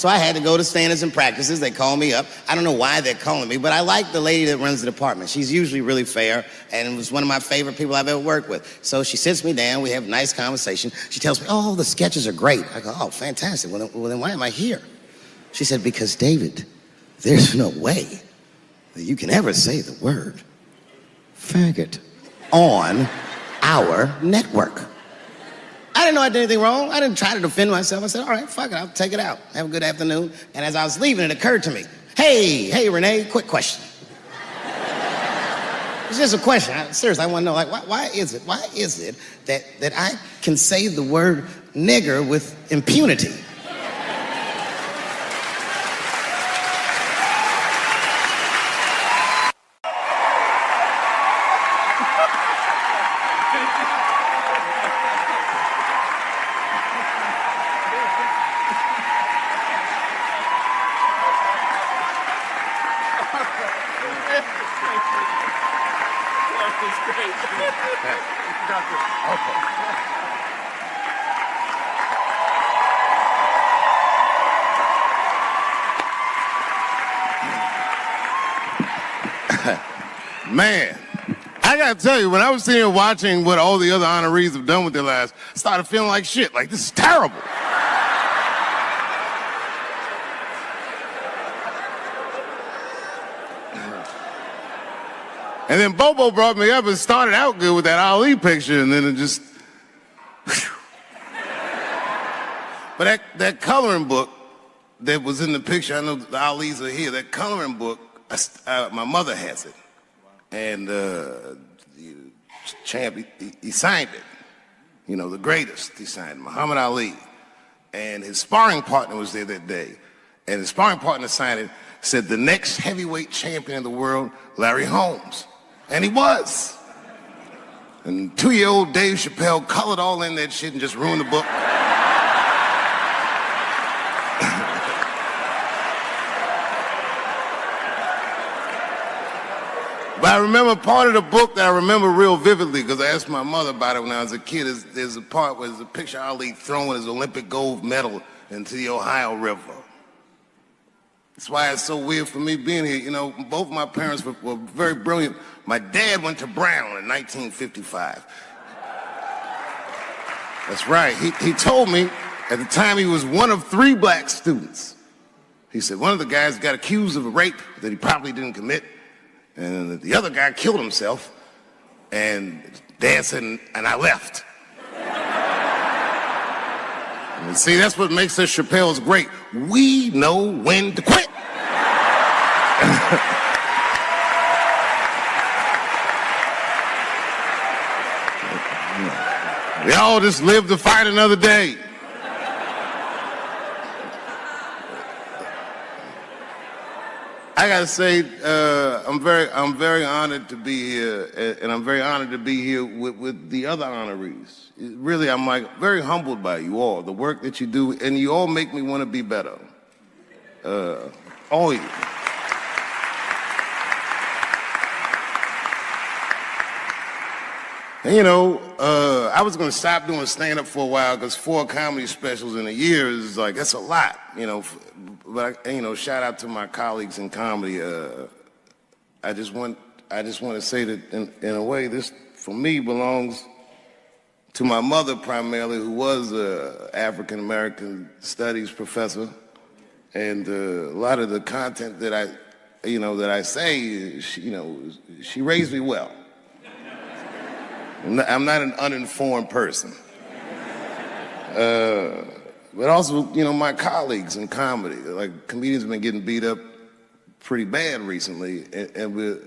So I had to go to standards and practices. They call me up. I don't know why they're calling me, but I like the lady that runs the department. She's usually really fair and was one of my favorite people I've ever worked with. So she sits me down. We have a nice conversation. She tells me, oh, the sketches are great. I go, oh, fantastic. Well, then why am I here? She said, because, David, there's no way that you can ever say the word faggot on our network. I didn't know I did anything wrong. I didn't try to defend myself. I said, all right, fuck it, I'll take it out. Have a good afternoon. And as I was leaving, it occurred to me, hey, Renee, quick question. It's just a question. Seriously, I want to know, like, why is it that I can say the word nigger with impunity? Man, I gotta tell you, when I was sitting here watching what all the other honorees have done with their lives, I started feeling like shit. Like, this is terrible. And then Bobo brought me up and started out good with that Ali picture, and then it just... But that coloring book that was in the picture, I know the Ali's are here, that coloring book, my mother has it. And champ, he signed it. You know, the greatest, he signed it, Muhammad Ali. And his sparring partner was there that day. And his sparring partner signed it, said the next heavyweight champion of the world, Larry Holmes. And he was. And 2-year-old Dave Chappelle colored all in that shit and just ruined the book. But I remember part of the book that I remember real vividly, because I asked my mother about it when I was a kid. There's a part where there's a picture of Ali throwing his Olympic gold medal into the Ohio River. That's why it's so weird for me being here. You know, both my parents were very brilliant. My dad went to Brown in 1955. That's right. He told me at the time he was one of 3 black students. He said one of the guys got accused of a rape that he probably didn't commit. And the other guy killed himself, and Dad said, and I left. And see, that's what makes us Chappelle's great. We know when to quit. We all just live to fight another day. I gotta say, I'm very honored to be here, and I'm very honored to be here with the other honorees. Really, I'm like very humbled by you all, the work that you do, and you all make me want to be better. All of you. And you know, I was gonna stop doing stand-up for a while because 4 comedy specials in a year is like, that's a lot, you know. But you know, shout out to my colleagues in comedy. I just want to say that in a way, this for me belongs to my mother primarily, who was an African American studies professor, and a lot of the content that I say, she raised me well. I'm not an uninformed person. But also, you know, my colleagues in comedy, like comedians have been getting beat up pretty bad recently, and we're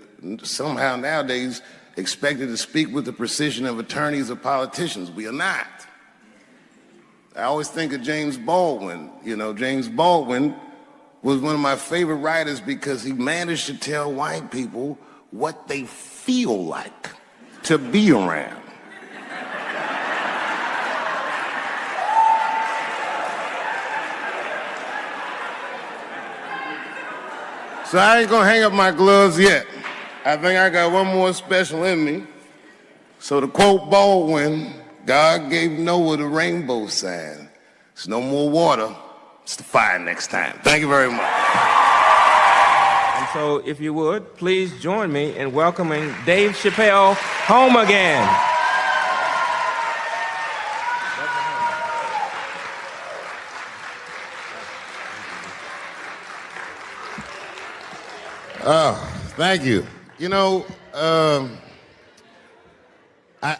somehow nowadays expected to speak with the precision of attorneys or politicians. We are not. I always think of James Baldwin. You know, James Baldwin was one of my favorite writers because he managed to tell white people what they feel like to be around. So I ain't gonna hang up my gloves yet. I think I got one more special in me. So to quote Baldwin, God gave Noah the rainbow sign. There's no more water, It's the fire next time. Thank you very much. And so, if you would, please join me in welcoming Dave Chappelle home again. Oh, thank you. You know,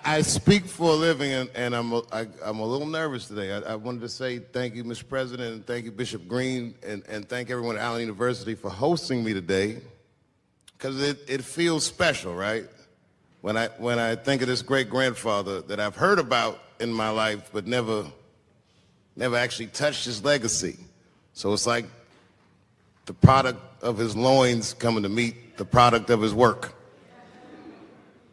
I speak for a living, and I'm a little nervous today. I wanted to say thank you, Mr. President, and thank you, Bishop Green, and thank everyone at Allen University for hosting me today, because it feels special, right? When I think of this great-grandfather that I've heard about in my life, but never actually touched his legacy. So it's like the product of his loins coming to meet the product of his work.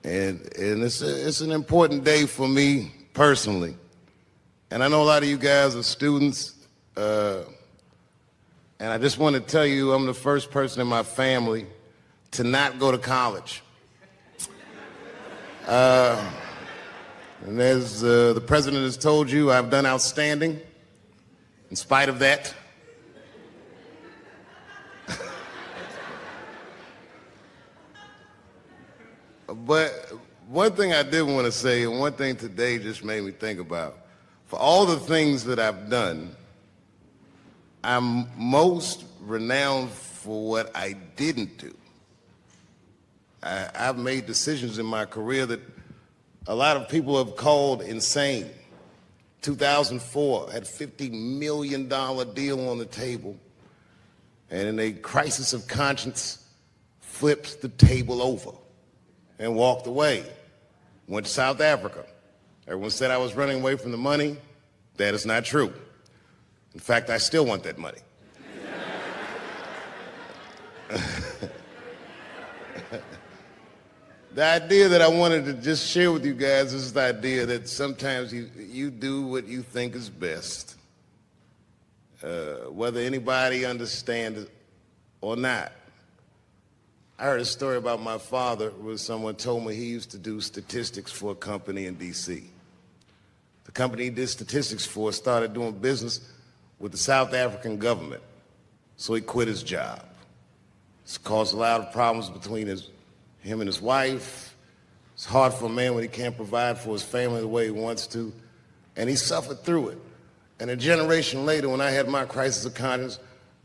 And it's an important day for me personally. And I know a lot of you guys are students, and I just want to tell you I'm the first person in my family to not go to college. And as the president has told you, I've done outstanding in spite of that. But one thing I did want to say, and one thing today just made me think about, for all the things that I've done, I'm most renowned for what I didn't do. I've made decisions in my career that a lot of people have called insane. 2004, had a $50 million deal on the table, and in a crisis of conscience, flipped the table over and walked away. Went to South Africa. Everyone said I was running away from the money. That is not true. In fact, I still want that money. The idea that I wanted to just share with you guys is the idea that sometimes you do what you think is best, whether anybody understands it or not. I heard a story about my father where someone told me he used to do statistics for a company in D.C. The company he did statistics for started doing business with the South African government, so he quit his job. It's caused a lot of problems between him and his wife. It's hard for a man when he can't provide for his family the way he wants to, and he suffered through it. And a generation later, when I had my crisis of conscience,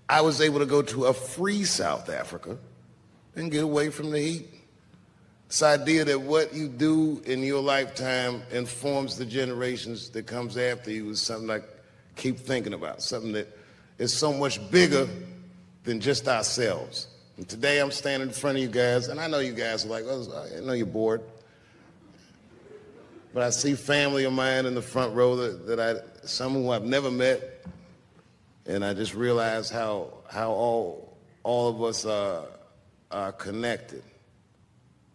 I was able to go to a free South Africa and get away from the heat. This idea that what you do in your lifetime informs the generations that comes after you is something I keep thinking about, something that is so much bigger than just ourselves. And today I'm standing in front of you guys, and I know you guys are like, oh, I know you're bored. But I see family of mine in the front row some who I've never met, and I just realize how all of us are connected.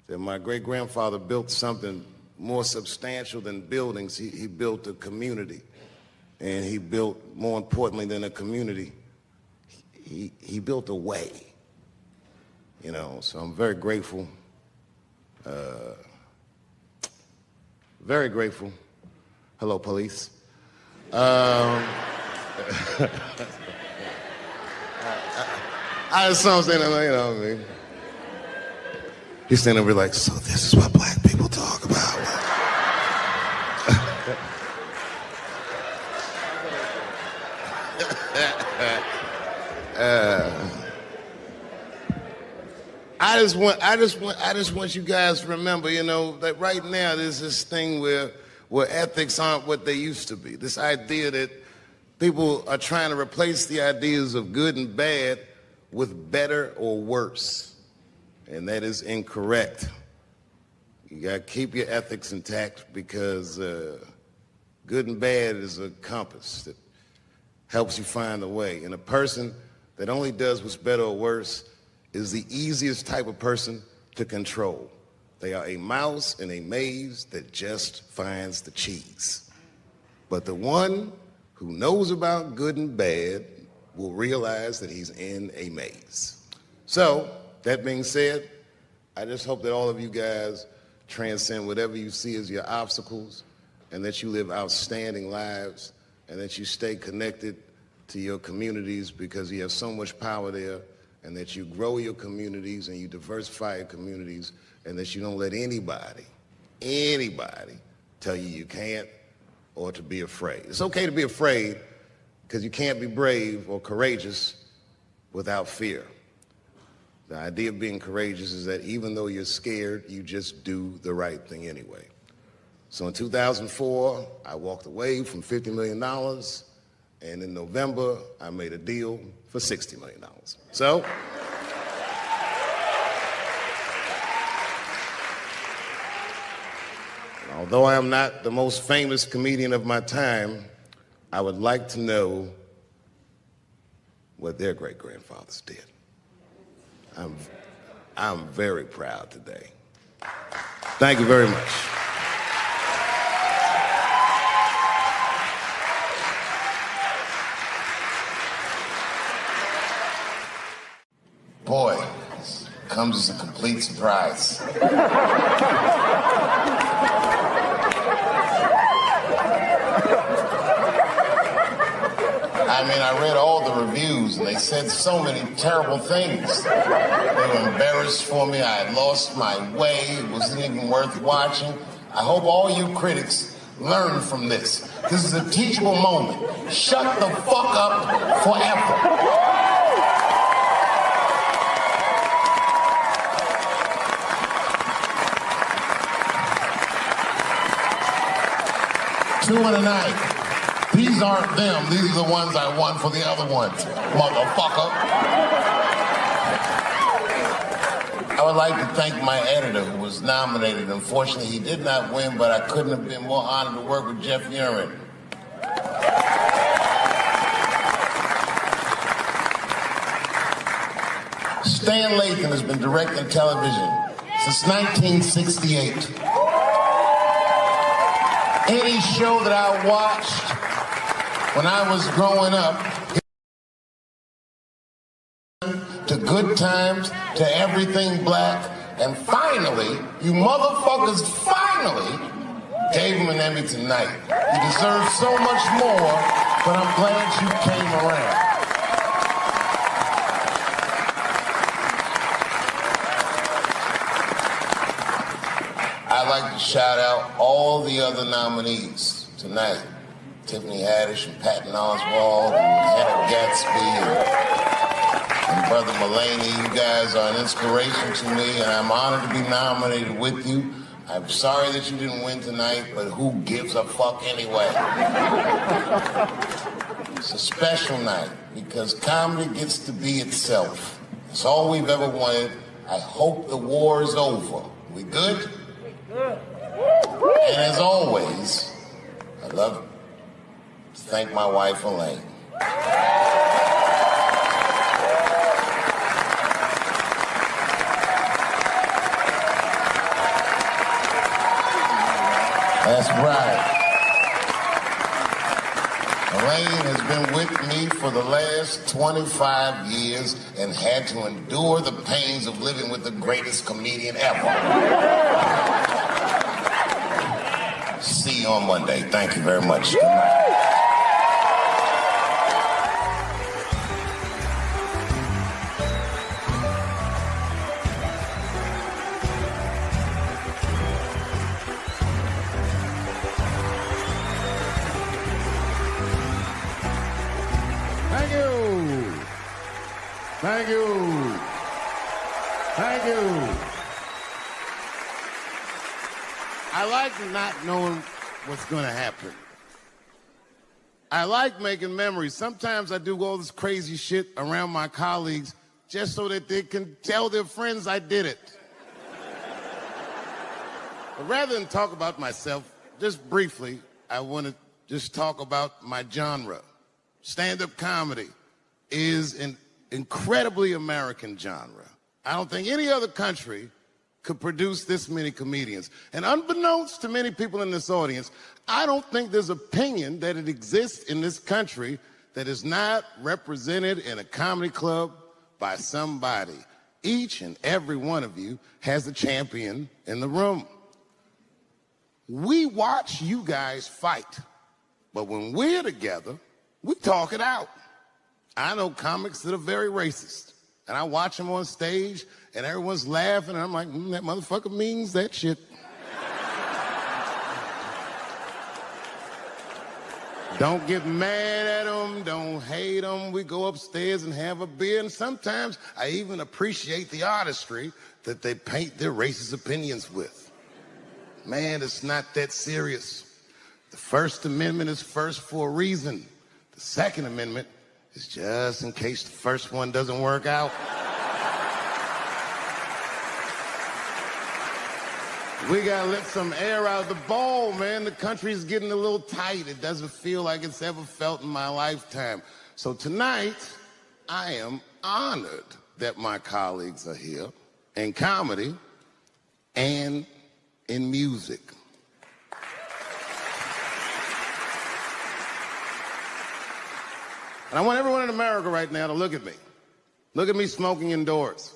That my great-grandfather built something more substantial than buildings. He built a community, and he built, more importantly than a community, he built a way. You know, so I'm very grateful. Very grateful. Hello, police. I just saw him saying, you know what I mean? He's standing over like, so this is what black people talk about. I just want you guys to remember, you know, that right now there's this thing where ethics aren't what they used to be. This idea that people are trying to replace the ideas of good and bad with better or worse. And that is incorrect. You gotta keep your ethics intact because good and bad is a compass that helps you find the way. And a person that only does what's better or worse is the easiest type of person to control. They are a mouse in a maze that just finds the cheese. But the one who knows about good and bad will realize that he's in a maze. So, that being said, I just hope that all of you guys transcend whatever you see as your obstacles and that you live outstanding lives and that you stay connected to your communities because you have so much power there, and that you grow your communities and you diversify your communities, and that you don't let anybody tell you you can't or to be afraid. It's okay to be afraid because you can't be brave or courageous without fear. The idea of being courageous is that even though you're scared, you just do the right thing anyway. So in 2004, I walked away from $50 million, and in November, I made a deal for $60 million. So, although I am not the most famous comedian of my time, I would like to know what their great-grandfathers did. I'm very proud today. Thank you very much. Boy, this comes as a complete surprise. I mean, I read all the reviews, and they said so many terrible things. They were embarrassed for me. I had lost my way. It wasn't even worth watching. I hope all you critics learn from this. This is a teachable moment. Shut the fuck up forever. Two in a night. These aren't them. These are the ones I won for the other ones, motherfucker. I would like to thank my editor who was nominated. Unfortunately, he did not win, but I couldn't have been more honored to work with Jeff Urin. Stan Lathan has been directing television since 1968. Any show that I watched when I was growing up, to Good Times, to Everything Black, and finally, you motherfuckers finally gave him an Emmy tonight. You deserve so much more, but I'm glad you came around. I'd like to shout out all the other nominees tonight. Tiffany Haddish and Patton Oswalt and Hannah Gatsby and Brother Mulaney. You guys are an inspiration to me, and I'm honored to be nominated with you. I'm sorry that you didn't win tonight, but who gives a fuck anyway? It's a special night because comedy gets to be itself. It's all we've ever wanted. I hope the war is over. We good? And as always, I'd love to thank my wife, Elaine. That's right. Elaine has been with me for the last 25 years and had to endure the pains of living with the greatest comedian ever. See you on Monday. Thank you very much. Good night. Thank you. Thank you. I like not knowing what's going to happen. I like making memories. Sometimes I do all this crazy shit around my colleagues just so that they can tell their friends I did it. But rather than talk about myself, just briefly, I want to just talk about my genre. Stand-up comedy is an incredibly American genre. I don't think any other country could produce this many comedians. And unbeknownst to many people in this audience, I don't think there's opinion that it exists in this country that is not represented in a comedy club by somebody. Each and every one of you has a champion in the room. We watch you guys fight, but when we're together, we talk it out. I know comics that are very racist. And I watch them on stage, and everyone's laughing, and I'm like, that motherfucker means that shit. Don't get mad at them, don't hate them. We go upstairs and have a beer, and sometimes I even appreciate the artistry that they paint their racist opinions with. Man, it's not that serious. The First Amendment is first for a reason. The Second Amendment is just in case the first one doesn't work out. We gotta let some air out of the ball, man. The country's getting a little tight. It doesn't feel like it's ever felt in my lifetime. So tonight, I am honored that my colleagues are here in comedy and in music. And I want everyone in America right now to look at me. Look at me smoking indoors.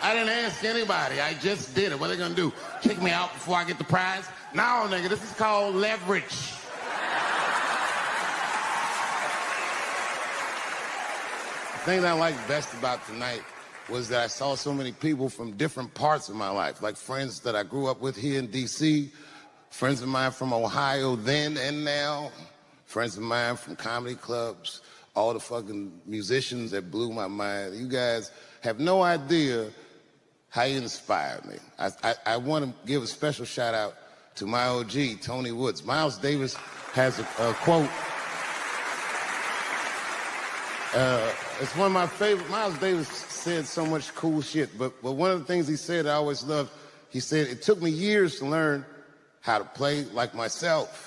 I didn't ask anybody. I just did it. What are they gonna do? Kick me out before I get the prize? No, nigga, this is called leverage. The thing that I liked best about tonight was that I saw so many people from different parts of my life, like friends that I grew up with here in D.C., friends of mine from Ohio then and now, friends of mine from comedy clubs, all the fucking musicians that blew my mind. You guys have no idea how you inspired me. I want to give a special shout out to my OG, Tony Woods. Miles Davis has a quote. It's one of my favorite. Miles Davis said so much cool shit, but one of the things he said I always loved, he said, it took me years to learn how to play like myself.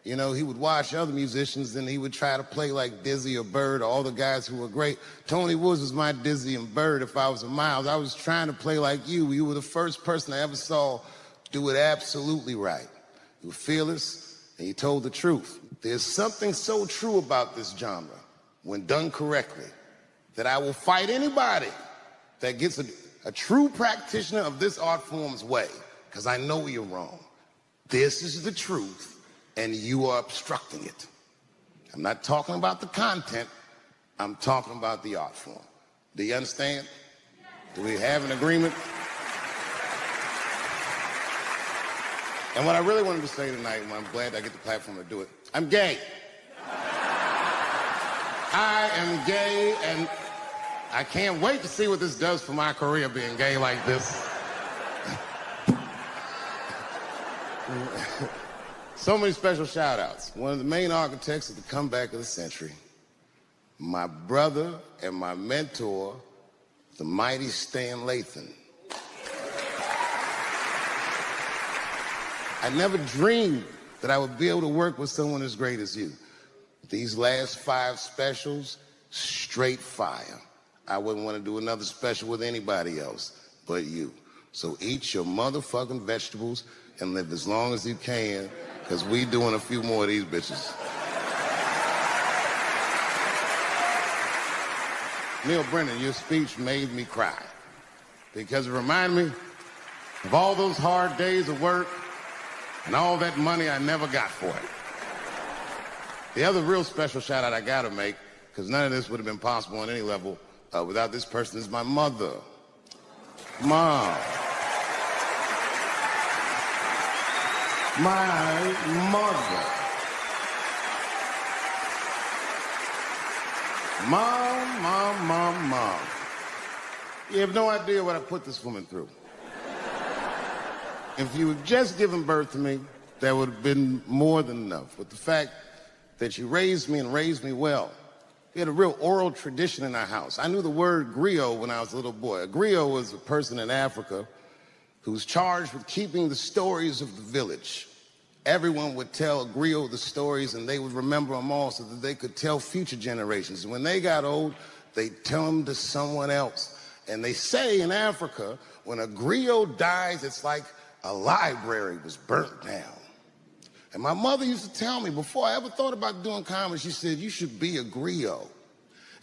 You know, he would watch other musicians and he would try to play like Dizzy or Bird or all the guys who were great. Tony Woods was my Dizzy and Bird if I was a Miles. I was trying to play like you. You were the first person I ever saw do it absolutely right. You were fearless and you told the truth. There's something so true about this genre, when done correctly, that I will fight anybody that gets a true practitioner of this art form's way, because I know you're wrong. This is the truth. And you are obstructing it. I'm not talking about the content. I'm talking about the art form. Do you understand? Do we have an agreement? And what I really wanted to say tonight, and I'm glad I get the platform to do it, I'm gay. I am gay, and I can't wait to see what this does for my career, being gay like this. So many special shout-outs. One of the main architects of the comeback of the century, my brother and my mentor, the mighty Stan Lathan. I never dreamed that I would be able to work with someone as great as you. These last 5 specials, straight fire. I wouldn't want to do another special with anybody else but you. So eat your motherfucking vegetables and live as long as you can, because we doing a few more of these bitches. Neil Brennan, your speech made me cry, because it reminded me of all those hard days of work and all that money I never got for it. The other real special shout out I gotta make, because none of this would have been possible on any level without this person, is my mother. Mom. My mother. Mom. You have no idea what I put this woman through. If you had just given birth to me, that would have been more than enough. But the fact that you raised me and raised me well, we had a real oral tradition in our house. I knew the word griot when I was a little boy. A griot was a person in Africa who's charged with keeping the stories of the village. Everyone would tell a griot the stories, and they would remember them all so that they could tell future generations. And when they got old, they'd tell them to someone else. And they say in Africa, when a griot dies, it's like a library was burnt down. And my mother used to tell me, before I ever thought about doing comedy, she said, you should be a griot.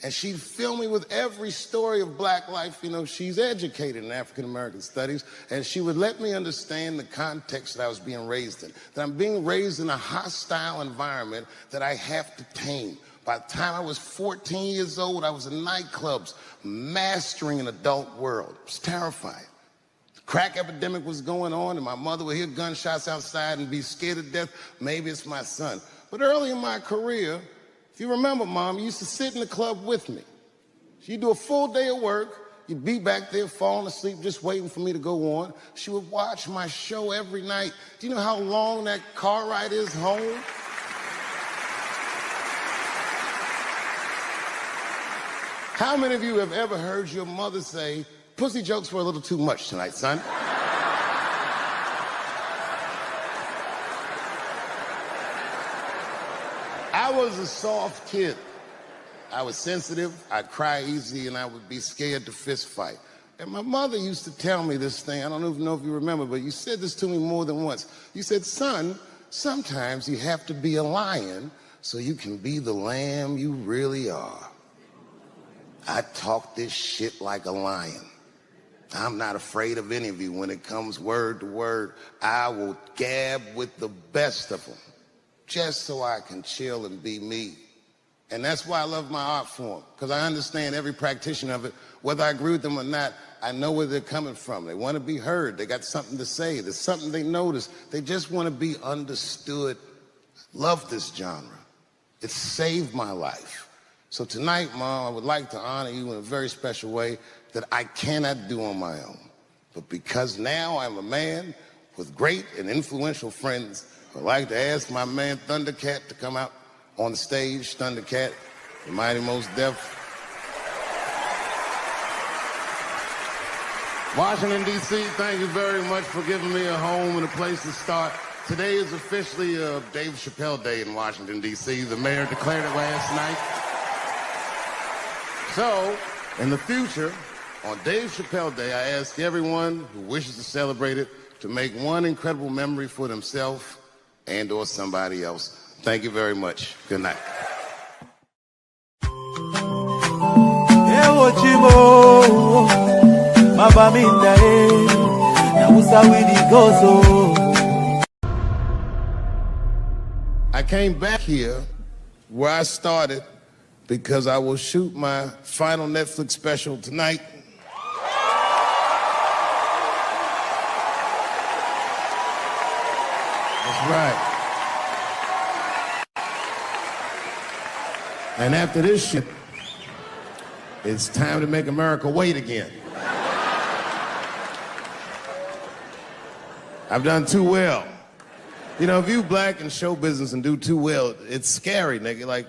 And she'd fill me with every story of black life. You know, she's educated in African American studies, and she would let me understand the context that I was being raised in. That I'm being raised in a hostile environment that I have to tame. By the time I was 14 years old, I was in nightclubs, mastering an adult world. It was terrifying. The crack epidemic was going on, and my mother would hear gunshots outside and be scared to death. Maybe it's my son. But early in my career, if you remember, Mom, you used to sit in the club with me. She'd do a full day of work. You'd be back there falling asleep, just waiting for me to go on. She would watch my show every night. Do you know how long that car ride is home? How many of you have ever heard your mother say, pussy jokes were a little too much tonight, son? I was a soft kid. I was sensitive, I'd cry easy, and I would be scared to fist fight. And my mother used to tell me this thing, I don't even know if you remember, but you said this to me more than once. You said, son, sometimes you have to be a lion so you can be the lamb you really are. I talk this shit like a lion. I'm not afraid of any of you. When it comes word to word, I will gab with the best of them, just so I can chill and be me. And that's why I love my art form, because I understand every practitioner of it. Whether I agree with them or not, I know where they're coming from. They want to be heard. They got something to say. There's something they notice. They just want to be understood. Love this genre. It saved my life. So tonight, Mom, I would like to honor you in a very special way that I cannot do on my own. But because now I'm a man with great and influential friends, I'd like to ask my man Thundercat to come out on the stage. Thundercat, the Mighty Most Def. Washington, D.C., thank you very much for giving me a home and a place to start. Today is officially Dave Chappelle Day in Washington, D.C. The mayor declared it last night. So, in the future, on Dave Chappelle Day, I ask everyone who wishes to celebrate it to make one incredible memory for themselves and or somebody else. Thank you very much. Good night. I came back here where I started because I will shoot my final Netflix special tonight. That's right. And after this shit, it's time to make America wait again. I've done too well. You know, if you black in show business and do too well, it's scary, nigga. Like,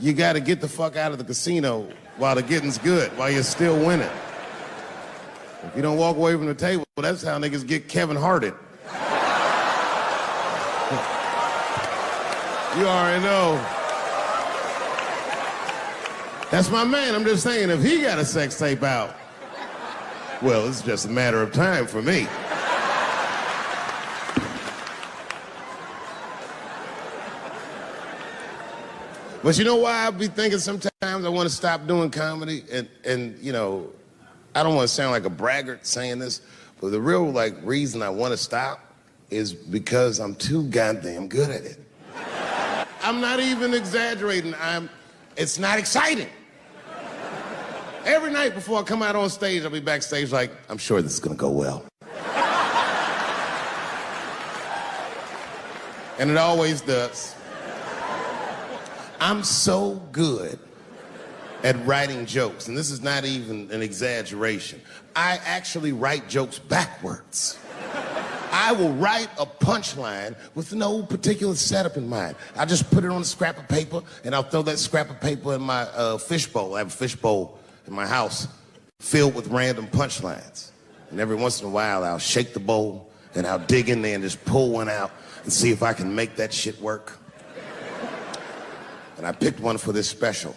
you gotta get the fuck out of the casino while the getting's good, while you're still winning. If you don't walk away from the table, that's how niggas get Kevin Harted. You already know. That's my man. I'm just saying, if he got a sex tape out, well, it's just a matter of time for me. But you know why I be thinking sometimes I want to stop doing comedy? And you know, I don't want to sound like a braggart saying this, but the real reason I want to stop is because I'm too goddamn good at it. I'm not even exaggerating. It's not exciting. Every night before I come out on stage, I'll be backstage like, I'm sure this is gonna go well. And it always does. I'm so good at writing jokes, and this is not even an exaggeration. I actually write jokes backwards. I will write a punchline with no particular setup in mind. I just put it on a scrap of paper, and I'll throw that scrap of paper in my fishbowl. I have a fishbowl in my house filled with random punchlines. And every once in a while, I'll shake the bowl, and I'll dig in there and just pull one out and see if I can make that shit work. And I picked one for this special.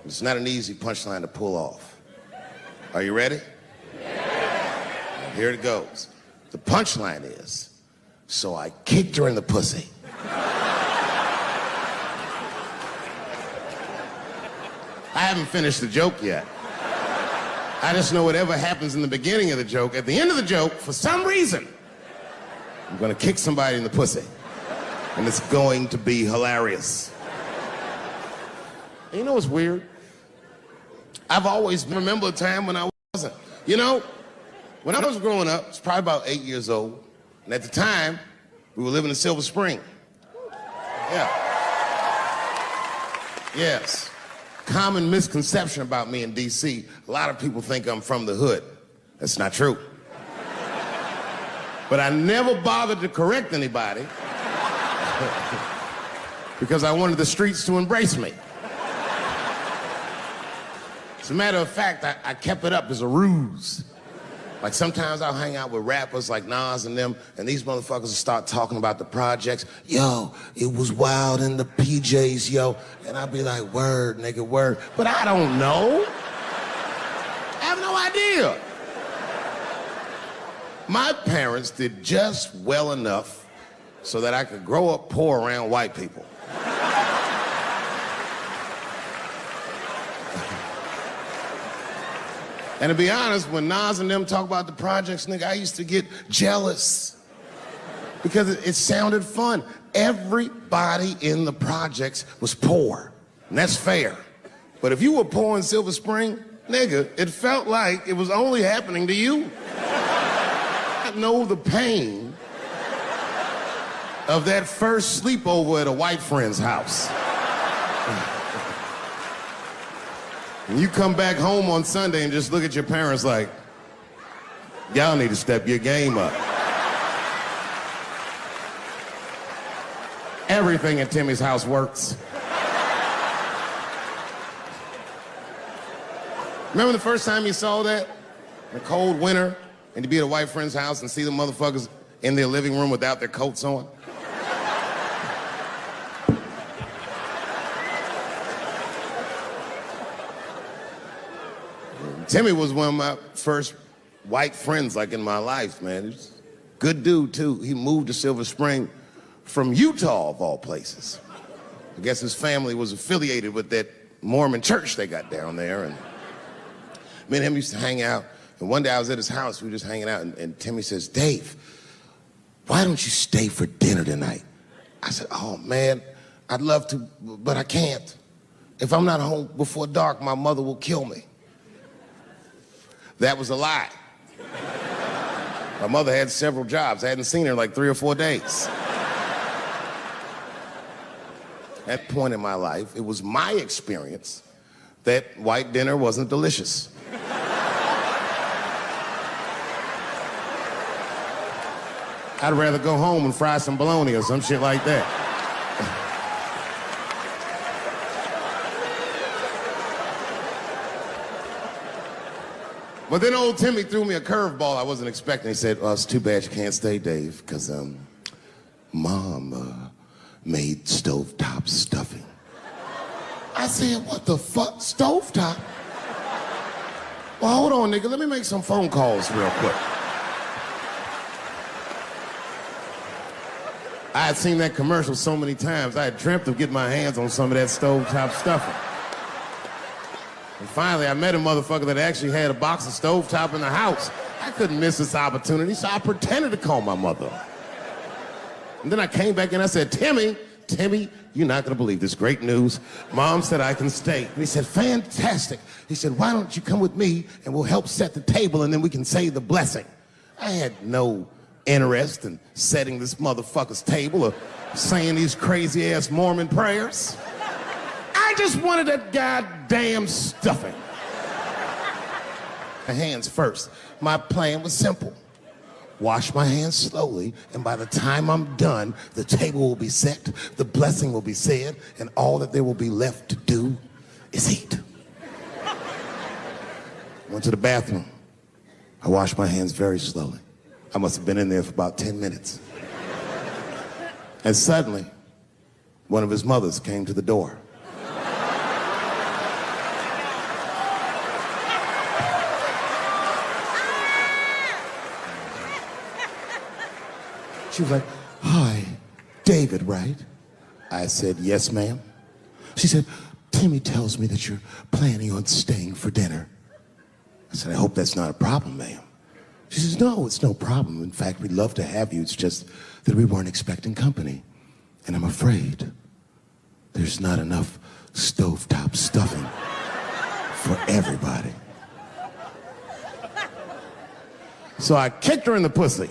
It's not an easy punchline to pull off. Are you ready? Yeah. Here it goes. The punchline is, so I kicked her in the pussy. I haven't finished the joke yet. I just know whatever happens in the beginning of the joke, at the end of the joke, for some reason, I'm gonna kick somebody in the pussy. And it's going to be hilarious. And you know what's weird? I've always remembered a time when I wasn't. You know, when I was growing up, I was probably about 8 years old, and at the time, we were living in Silver Spring. Yeah. Yes. Common misconception about me in D.C. A lot of people think I'm from the hood. That's not true. But I never bothered to correct anybody because I wanted the streets to embrace me. As a matter of fact, I kept it up as a ruse. Like sometimes I'll hang out with rappers like Nas and them, and these motherfuckers will start talking about the projects. Yo, it was wild in the PJs, yo. And I'll be like, word, nigga, word. But I don't know. I have no idea. My parents did just well enough so that I could grow up poor around white people. And to be honest, when Nas and them talk about the projects, nigga, I used to get jealous because it sounded fun. Everybody in the projects was poor, and that's fair. But if you were poor in Silver Spring, nigga, it felt like it was only happening to you. I know the pain of that first sleepover at a white friend's house. And you come back home on Sunday and just look at your parents like, y'all need to step your game up. Everything at Timmy's house works. Remember the first time you saw that? In a cold winter, and you'd be at a white friend's house and see the motherfuckers in their living room without their coats on? Timmy was one of my first white friends, like, in my life, man. He's a good dude, too. He moved to Silver Spring from Utah, of all places. I guess his family was affiliated with that Mormon church they got down there, and me and him used to hang out. And one day I was at his house, we were just hanging out, and Timmy says, Dave, why don't you stay for dinner tonight? I said, oh, man, I'd love to, but I can't. If I'm not home before dark, my mother will kill me. That was a lie. My mother had several jobs. I hadn't seen her in like 3 or 4 days. At that point in my life, it was my experience that white dinner wasn't delicious. I'd rather go home and fry some bologna or some shit like that. But then old Timmy threw me a curveball I wasn't expecting. He said, well, it's too bad you can't stay, Dave, because Mom made stovetop stuffing. I said, what the fuck, stovetop? Well, hold on, nigga, let me make some phone calls real quick. I had seen that commercial so many times, I had dreamt of getting my hands on some of that stovetop stuffing. And finally, I met a motherfucker that actually had a box of stovetop in the house. I couldn't miss this opportunity, so I pretended to call my mother. And then I came back and I said, Timmy, you're not gonna believe this great news. Mom said I can stay. And he said, fantastic. He said, why don't you come with me and we'll help set the table and then we can say the blessing. I had no interest in setting this motherfucker's table or saying these crazy ass Mormon prayers. I just wanted that goddamn stuffing. My hands first. My plan was simple. Wash my hands slowly, and by the time I'm done, the table will be set, the blessing will be said, and all that there will be left to do is eat. Went to the bathroom. I washed my hands very slowly. I must have been in there for about 10 minutes. And suddenly, one of his mothers came to the door. She was like, hi, David, right? I said, yes, ma'am. She said, Timmy tells me that you're planning on staying for dinner. I said, I hope that's not a problem, ma'am. She says, no, it's no problem. In fact, we'd love to have you. It's just that we weren't expecting company. And I'm afraid there's not enough stovetop stuffing for everybody. So I kicked her in the pussy.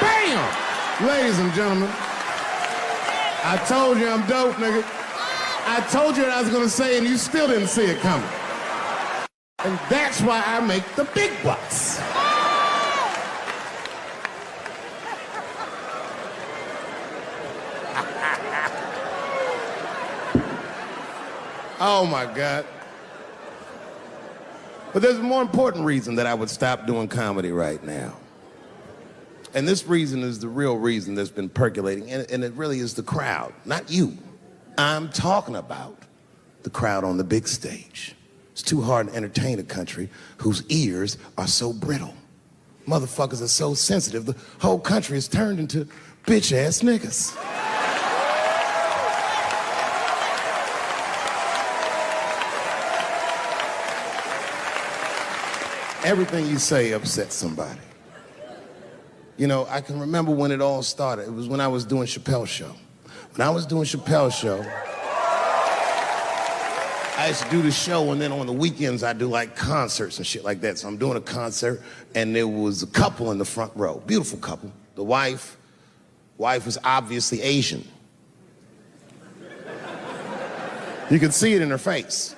Bam! Ladies and gentlemen, I told you I'm dope, nigga. I told you what I was gonna say and you still didn't see it coming. And that's why I make the big bucks. Oh my God. But there's a more important reason that I would stop doing comedy right now. And this reason is the real reason that's been percolating, and it really is the crowd, not you. I'm talking about the crowd on the big stage. It's too hard to entertain a country whose ears are so brittle. Motherfuckers are so sensitive, the whole country is turned into bitch-ass niggas. Everything you say upsets somebody. You know, I can remember when it all started. It was when I was doing Chappelle's show. When I was doing Chappelle's show, I used to do the show, and then on the weekends, I do like concerts and shit like that. So I'm doing a concert, and there was a couple in the front row, beautiful couple. The wife was obviously Asian. You could see it in her face.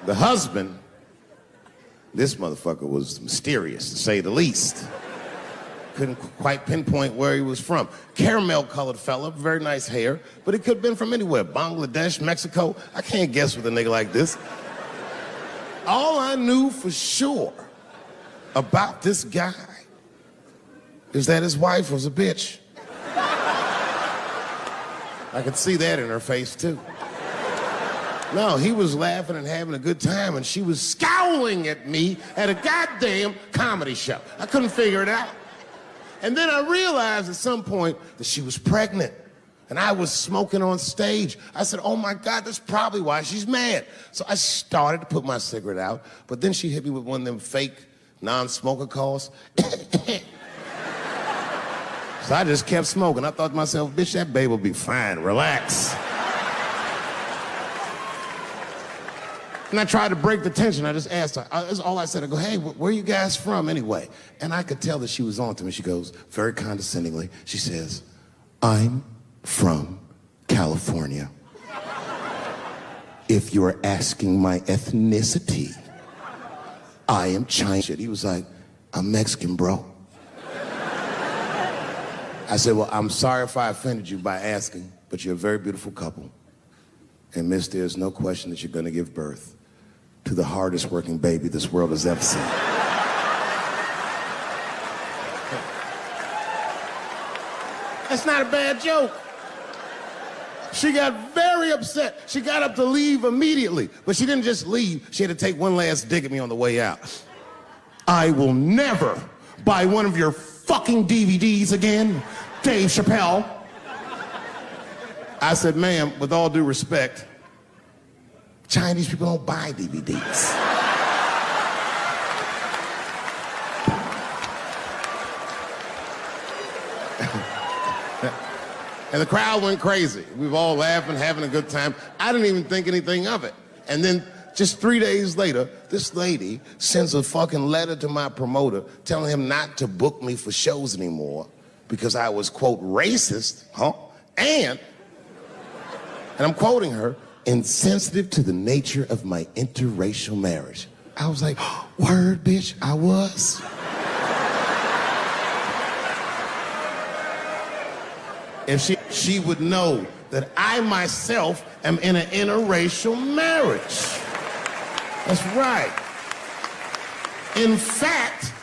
The husband, this motherfucker was mysterious, to say the least. Couldn't quite pinpoint where he was from. Caramel-colored fella, very nice hair, but it could have been from anywhere. Bangladesh, Mexico. I can't guess with a nigga like this. All I knew for sure about this guy is that his wife was a bitch. I could see that in her face, too. No, he was laughing and having a good time, and she was scowling at me at a goddamn comedy show. I couldn't figure it out. And then I realized at some point that she was pregnant, and I was smoking on stage. I said, oh my God, that's probably why she's mad. So I started to put my cigarette out, but then she hit me with one of them fake non-smoker calls. So I just kept smoking. I thought to myself, bitch, that baby will be fine, relax. And I tried to break the tension. I just asked her. That's all I said. I go, hey, where are you guys from anyway? And I could tell that she was on to me. She goes, very condescendingly, she says, I'm from California. If you're asking my ethnicity, I am Chinese. He was like, I'm Mexican, bro. I said, well, I'm sorry if I offended you by asking, but you're a very beautiful couple. And miss, there's no question that you're gonna give birth to the hardest working baby this world has ever seen. That's not a bad joke. She got very upset. She got up to leave immediately, but she didn't just leave. She had to take one last dig at me on the way out. I will never buy one of your fucking DVDs again, Dave Chappelle. I said, ma'am, with all due respect, Chinese people don't buy DVDs. And the crowd went crazy. We were all laughing, having a good time. I didn't even think anything of it. And then just 3 days later, this lady sends a fucking letter to my promoter telling him not to book me for shows anymore because I was, quote, racist, and I'm quoting her, insensitive to the nature of my interracial marriage. I was like, word, bitch, I was. If she would know that I myself am in an interracial marriage. That's right. In fact,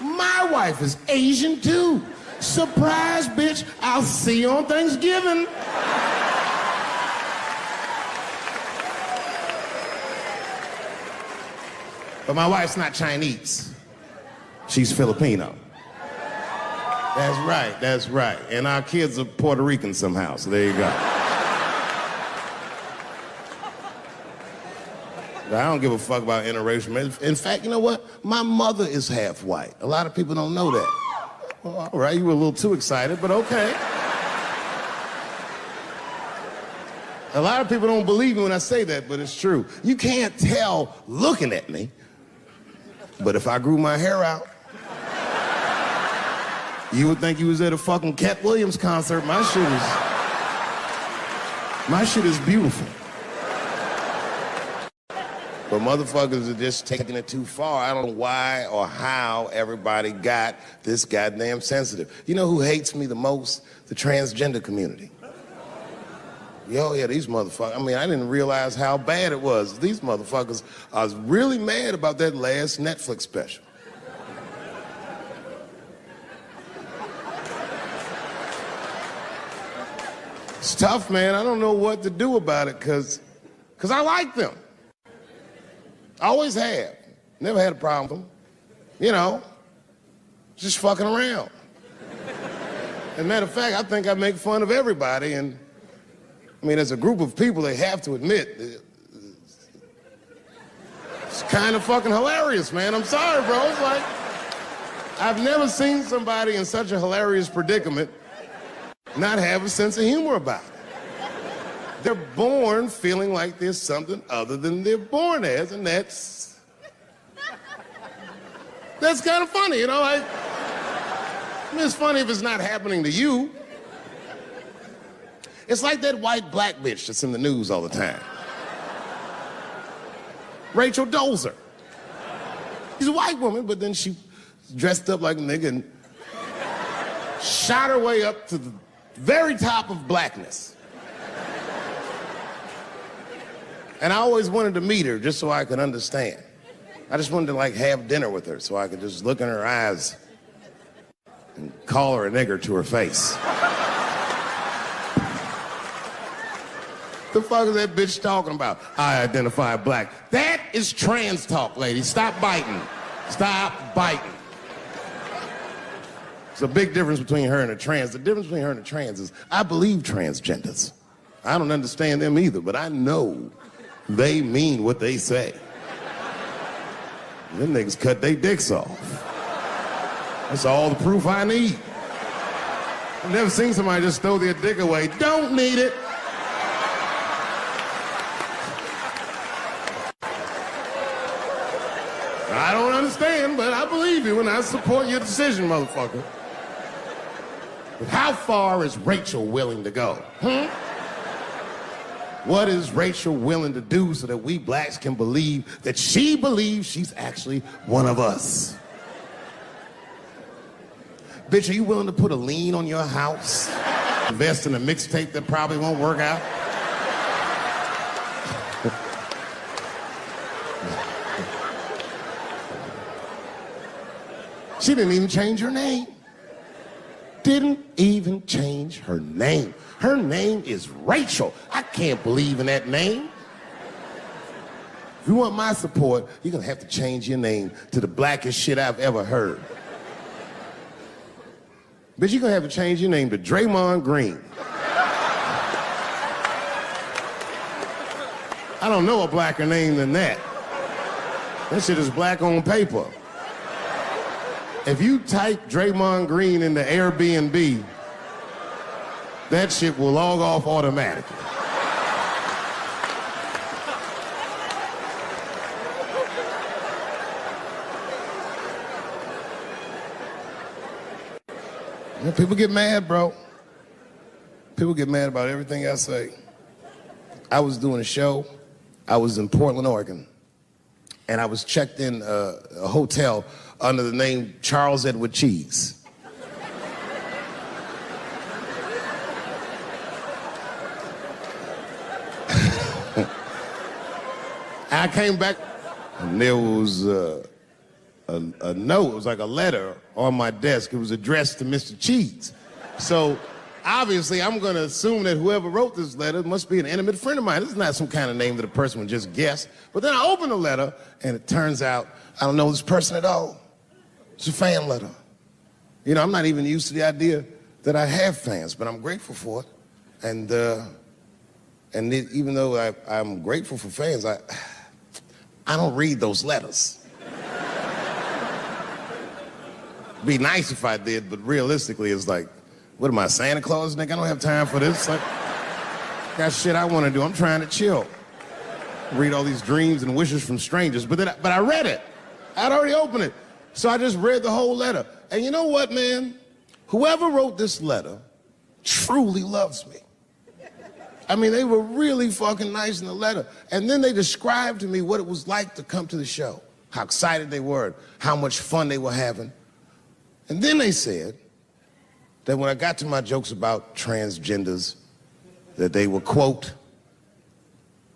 my wife is Asian too. Surprise, bitch, I'll see you on Thanksgiving. But my wife's not Chinese. She's Filipino. That's right. And our kids are Puerto Rican somehow, so there you go. But I don't give a fuck about interracial marriage. In fact, you know what? My mother is half white. A lot of people don't know that. Well, all right, you were a little too excited, but okay. A lot of people don't believe me when I say that, but it's true. You can't tell looking at me, but if I grew my hair out, you would think you was at a fucking Cat Williams concert. My shit is beautiful. But motherfuckers are just taking it too far. I don't know why or how everybody got this goddamn sensitive. You know who hates me the most? The transgender community. Yo, yeah, these motherfuckers. I mean, I didn't realize how bad it was. These motherfuckers are really mad about that last Netflix special. It's tough, man. I don't know what to do about it because I like them. I always have. Never had a problem with them. You know, just fucking around. As a matter of fact, I think I make fun of everybody, and I mean, as a group of people, they have to admit, it's kind of fucking hilarious, man. I'm sorry, bro. It's like, I've never seen somebody in such a hilarious predicament not have a sense of humor about it. They're born feeling like there's something other than they're born as, and that's kind of funny, you know? I mean, it's funny if it's not happening to you. It's like that white black bitch that's in the news all the time. Rachel Dolezal. She's a white woman, but then she dressed up like a nigga and shot her way up to the very top of blackness. And I always wanted to meet her just so I could understand. I just wanted to like have dinner with her so I could just look in her eyes and call her a nigger to her face. The fuck is that bitch talking about? I identify black. That is trans talk, ladies. Stop biting. Stop biting. There's a big difference between her and a trans. The difference between her and a trans is I believe transgenders. I don't understand them either, but I know they mean what they say. Them niggas cut their dicks off. That's all the proof I need. I've never seen somebody just throw their dick away. Don't need it. I don't understand, but I believe you and I support your decision, motherfucker. But how far is Rachel willing to go? What is Rachel willing to do so that we blacks can believe that she believes she's actually one of us? Bitch, are you willing to put a lien on your house? Invest in a mixtape that probably won't work out? She didn't even change her name. Didn't even change her name. Her name is Rachel. I can't believe in that name. If you want my support, you're gonna have to change your name to the blackest shit I've ever heard. Bitch, you're gonna have to change your name to Draymond Green. I don't know a blacker name than that. That shit is black on paper. If you type Draymond Green into Airbnb, that shit will log off automatically. You know, people get mad, bro. People get mad about everything I say. I was doing a show. I was in Portland, Oregon. And I was checked in a hotel under the name Charles Edward Cheese. I came back and there was a note. It was like a letter on my desk. It was addressed to Mr. Cheese. So obviously I'm going to assume that whoever wrote this letter must be an intimate friend of mine. This is not some kind of name that a person would just guess. But then I open the letter and it turns out I don't know this person at all. It's a fan letter. You know, I'm not even used to the idea that I have fans, but I'm grateful for it. And even though I'm grateful for fans, I don't read those letters. Be nice if I did, but realistically, it's like, what am I, Santa Claus, nigga? I don't have time for this. Like, got shit I want to do. I'm trying to chill. Read all these dreams and wishes from strangers. But I read it. I'd already opened it. So I just read the whole letter. And you know what, man? Whoever wrote this letter truly loves me. I mean, they were really fucking nice in the letter. And then they described to me what it was like to come to the show, how excited they were, how much fun they were having. And then they said that when I got to my jokes about transgenders, that they were, quote,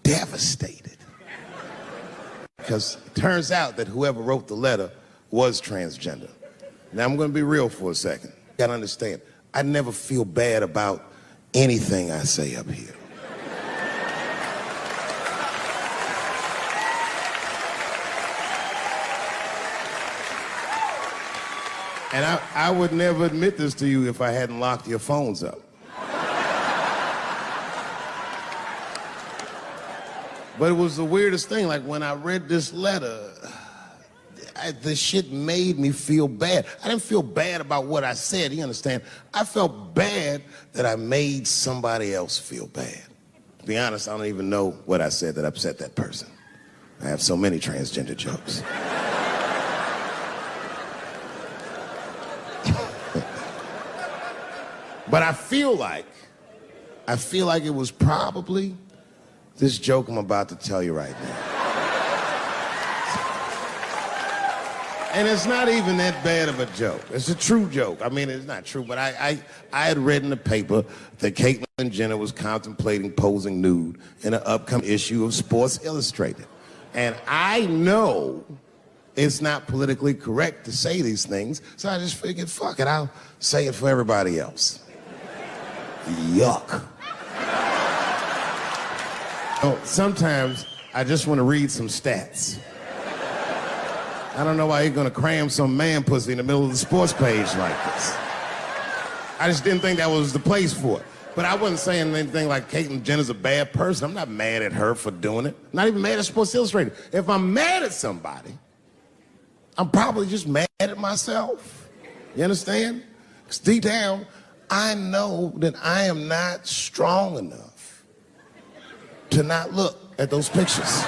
devastated. Because it turns out that whoever wrote the letter was transgender. Now, I'm going to be real for a second. You got to understand, I never feel bad about anything I say up here. And I would never admit this to you if I hadn't locked your phones up. But it was the weirdest thing. Like, when I read this letter, the shit made me feel bad. I didn't feel bad about what I said, you understand? I felt bad that I made somebody else feel bad. To be honest, I don't even know what I said that upset that person. I have so many transgender jokes. But I feel like it was probably this joke I'm about to tell you right now. And it's not even that bad of a joke. It's a true joke. I mean, it's not true, but I had read in the paper that Caitlyn Jenner was contemplating posing nude in an upcoming issue of Sports Illustrated. And I know it's not politically correct to say these things, so I just figured, fuck it, I'll say it for everybody else. Yuck. Oh, sometimes I just want to read some stats. I don't know why you're gonna cram some man pussy in the middle of the sports page like this. I just didn't think that was the place for it. But I wasn't saying anything like Caitlyn Jenner's a bad person. I'm not mad at her for doing it. Not even mad at Sports Illustrated. If I'm mad at somebody, I'm probably just mad at myself. You understand? Because deep down, I know that I am not strong enough to not look at those pictures.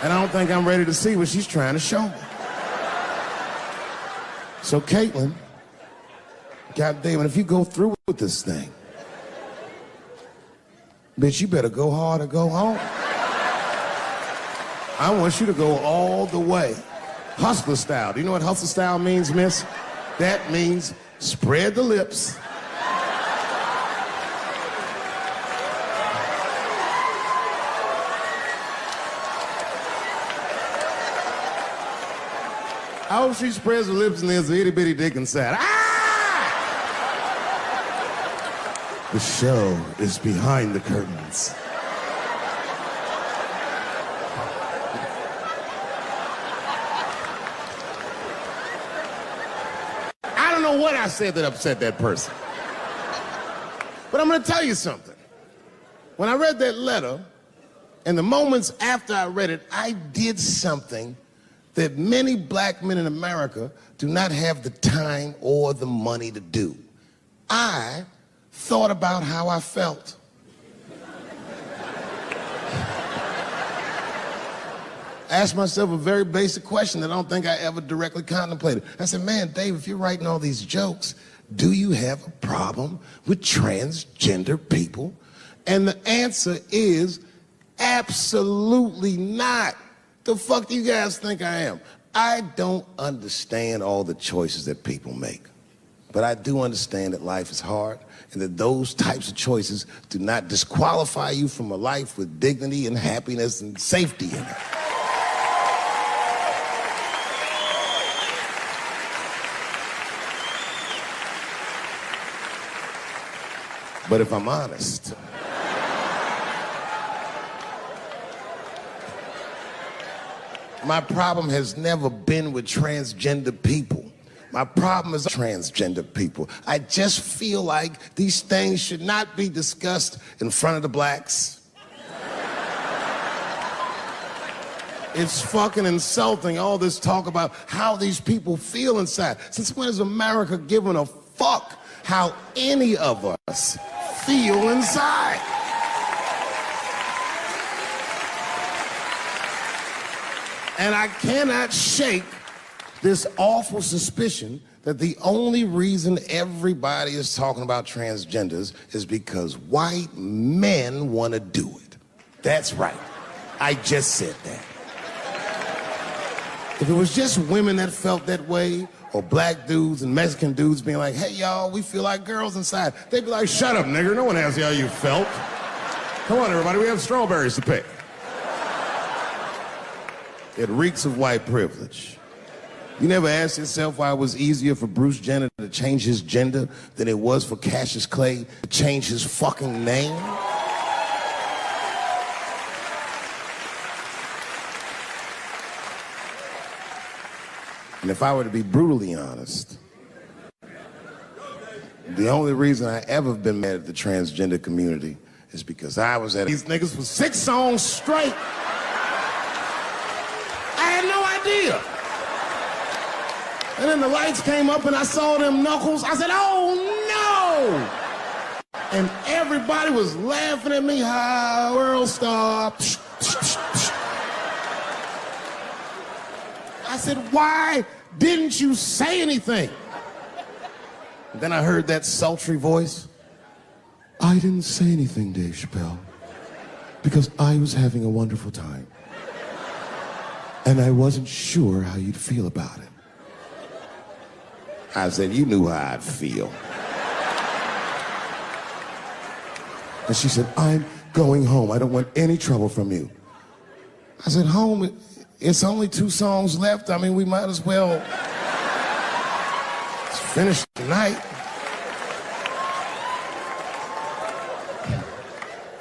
And I don't think I'm ready to see what she's trying to show me. So Caitlyn, goddamn, if you go through with this thing, bitch, you better go hard or go home. I want you to go all the way. Hustler style. Do you know what hustler style means, miss? That means spread the lips. I hope she spreads her lips and there's an itty bitty dick inside. Ah! The show is behind the curtains. I don't know what I said that upset that person. But I'm gonna tell you something. When I read that letter, and the moments after I read it, I did something that many black men in America do not have the time or the money to do. I thought about how I felt. Asked myself a very basic question that I don't think I ever directly contemplated. I said, man, Dave, if you're writing all these jokes, do you have a problem with transgender people? And the answer is absolutely not. The fuck do you guys think I am? I don't understand all the choices that people make. But I do understand that life is hard and that those types of choices do not disqualify you from a life with dignity and happiness and safety in it. But if I'm honest, My problem has never been with transgender people. My problem is transgender people. I just feel like these things should not be discussed in front of the blacks. It's fucking insulting, all this talk about how these people feel inside. Since when has America given a fuck how any of us feel inside? And I cannot shake this awful suspicion that the only reason everybody is talking about transgenders is because white men want to do it. That's right. I just said that. If it was just women that felt that way, or black dudes and Mexican dudes being like, hey, y'all, we feel like girls inside, they'd be like, shut up, nigger. No one asked you how you felt. Come on, everybody, we have strawberries to pick. It reeks of white privilege. You never asked yourself why it was easier for Bruce Jenner to change his gender than it was for Cassius Clay to change his fucking name? And if I were to be brutally honest, the only reason I ever been mad at the transgender community is because I was at these niggas for 6 songs straight. I had no idea. And then the lights came up and I saw them knuckles. I said, oh no! And everybody was laughing at me. Hi, world star. I said, why didn't you say anything? And then I heard that sultry voice. I didn't say anything, Dave Chappelle, because I was having a wonderful time. And I wasn't sure how you'd feel about it. I said, you knew how I'd feel. And she said, I'm going home. I don't want any trouble from you. I said, home? It's only 2 songs left. I mean, we might as well finish tonight.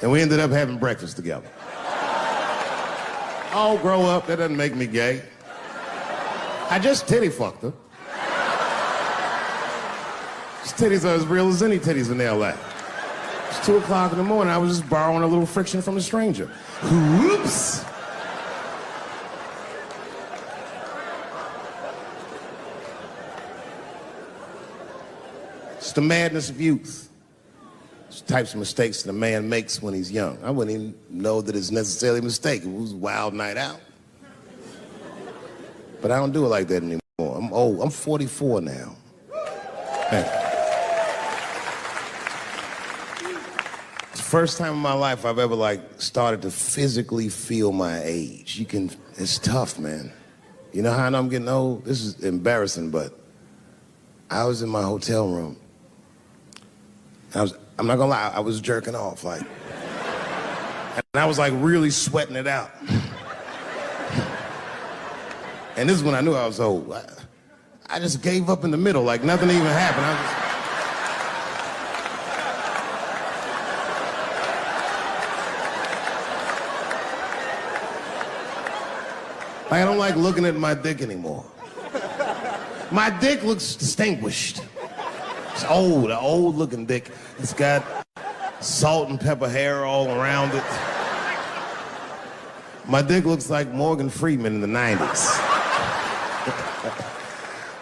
And we ended up having breakfast together. Oh, grow up. That doesn't make me gay. I just titty fucked her. His titties are as real as any titties in L.A. It's 2 o'clock in the morning. I was just borrowing a little friction from a stranger. Whoops. It's the madness of youth. It's the types of mistakes that a man makes when he's young. I wouldn't even know that it's necessarily a mistake. It was a wild night out. But I don't do it like that anymore. I'm old. I'm 44 now. Hey. It's the first time in my life I've ever started to physically feel my age. It's tough, man. You know how I know I'm getting old? This is embarrassing, but I was in my hotel room. I'm not gonna lie, I was jerking off, and I was really sweating it out. And this is when I knew I was old. I just gave up in the middle, nothing even happened. I don't like looking at my dick anymore. My dick looks distinguished. It's old, an old-looking dick. It's got salt and pepper hair all around it. My dick looks like Morgan Freeman in the 90s.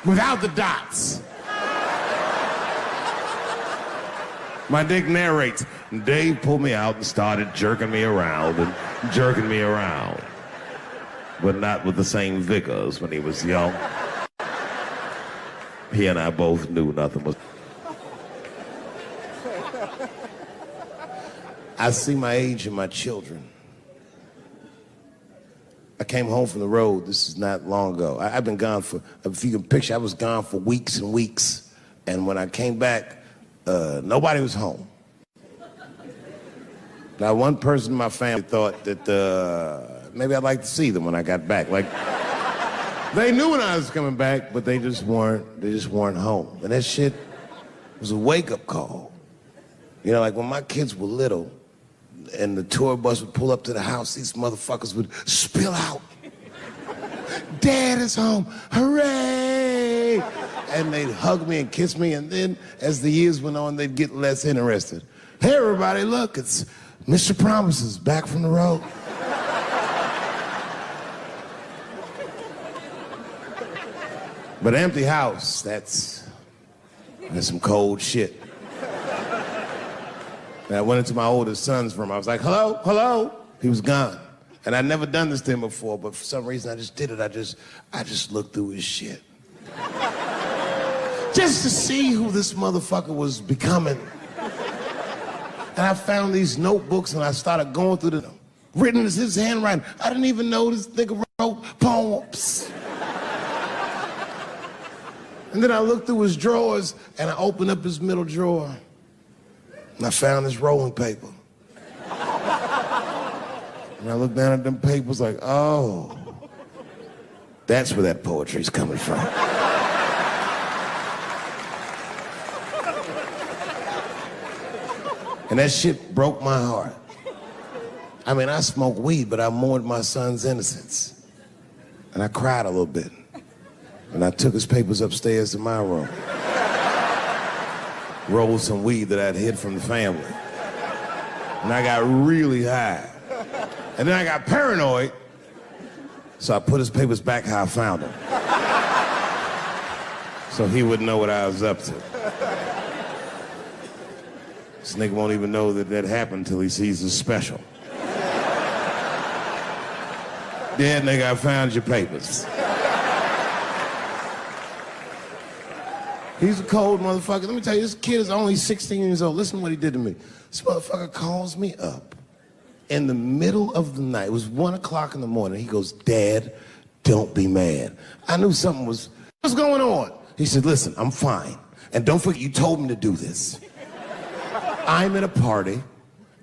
Without the dots. My dick narrates, Dave pulled me out and started jerking me around and jerking me around. But not with the same vigor as when he was young. He and I both knew nothing was... I see my age in my children. I came home from the road. This is not long ago. I've been gone for, if you can picture, I was gone for weeks and weeks. And when I came back, nobody was home. Now, one person in my family thought that maybe I'd like to see them when I got back. They knew when I was coming back, but they just weren't home. And that shit was a wake-up call. You know, when my kids were little, and the tour bus would pull up to the house, these motherfuckers would spill out. Dad is home, hooray! And they'd hug me and kiss me, and then as the years went on, they'd get less interested. Hey, everybody, look, it's Mr. Promises back from the road. But empty house, that's some cold shit. And I went into my oldest son's room. I was like, hello, hello. He was gone. And I'd never done this to him before, but for some reason I just did it. I just looked through his shit. Just to see who this motherfucker was becoming. And I found these notebooks and I started going through them. Written as his handwriting. I didn't even know this nigga wrote poems. And then I looked through his drawers and I opened up his middle drawer. And I found this rolling paper. And I looked down at them papers like, oh, that's where that poetry's coming from. And that shit broke my heart. I mean, I smoked weed, but I mourned my son's innocence. And I cried a little bit. And I took his papers upstairs to my room. Rolled some weed that I'd hid from the family. And I got really high. And then I got paranoid, so I put his papers back how I found them. So he wouldn't know what I was up to. This nigga won't even know that that happened until he sees the special. Yeah, nigga, I found your papers. He's a cold motherfucker. Let me tell you, this kid is only 16 years old. Listen to what he did to me. This motherfucker calls me up in the middle of the night. It was 1 o'clock in the morning. He goes, Dad, don't be mad. I knew something was, what's going on? He said, listen, I'm fine. And don't forget, you told me to do this. I'm at a party,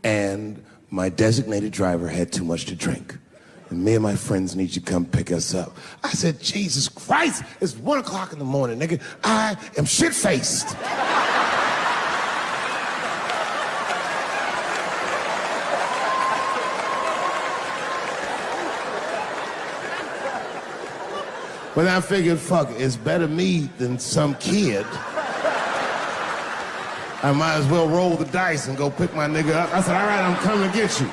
and my designated driver had too much to drink. And me and my friends need you to come pick us up. I said, Jesus Christ, it's 1 o'clock in the morning, nigga. I am shit-faced. But I figured, fuck, it's better me than some kid. I might as well roll the dice and go pick my nigga up. I said, all right, I'm coming to get you.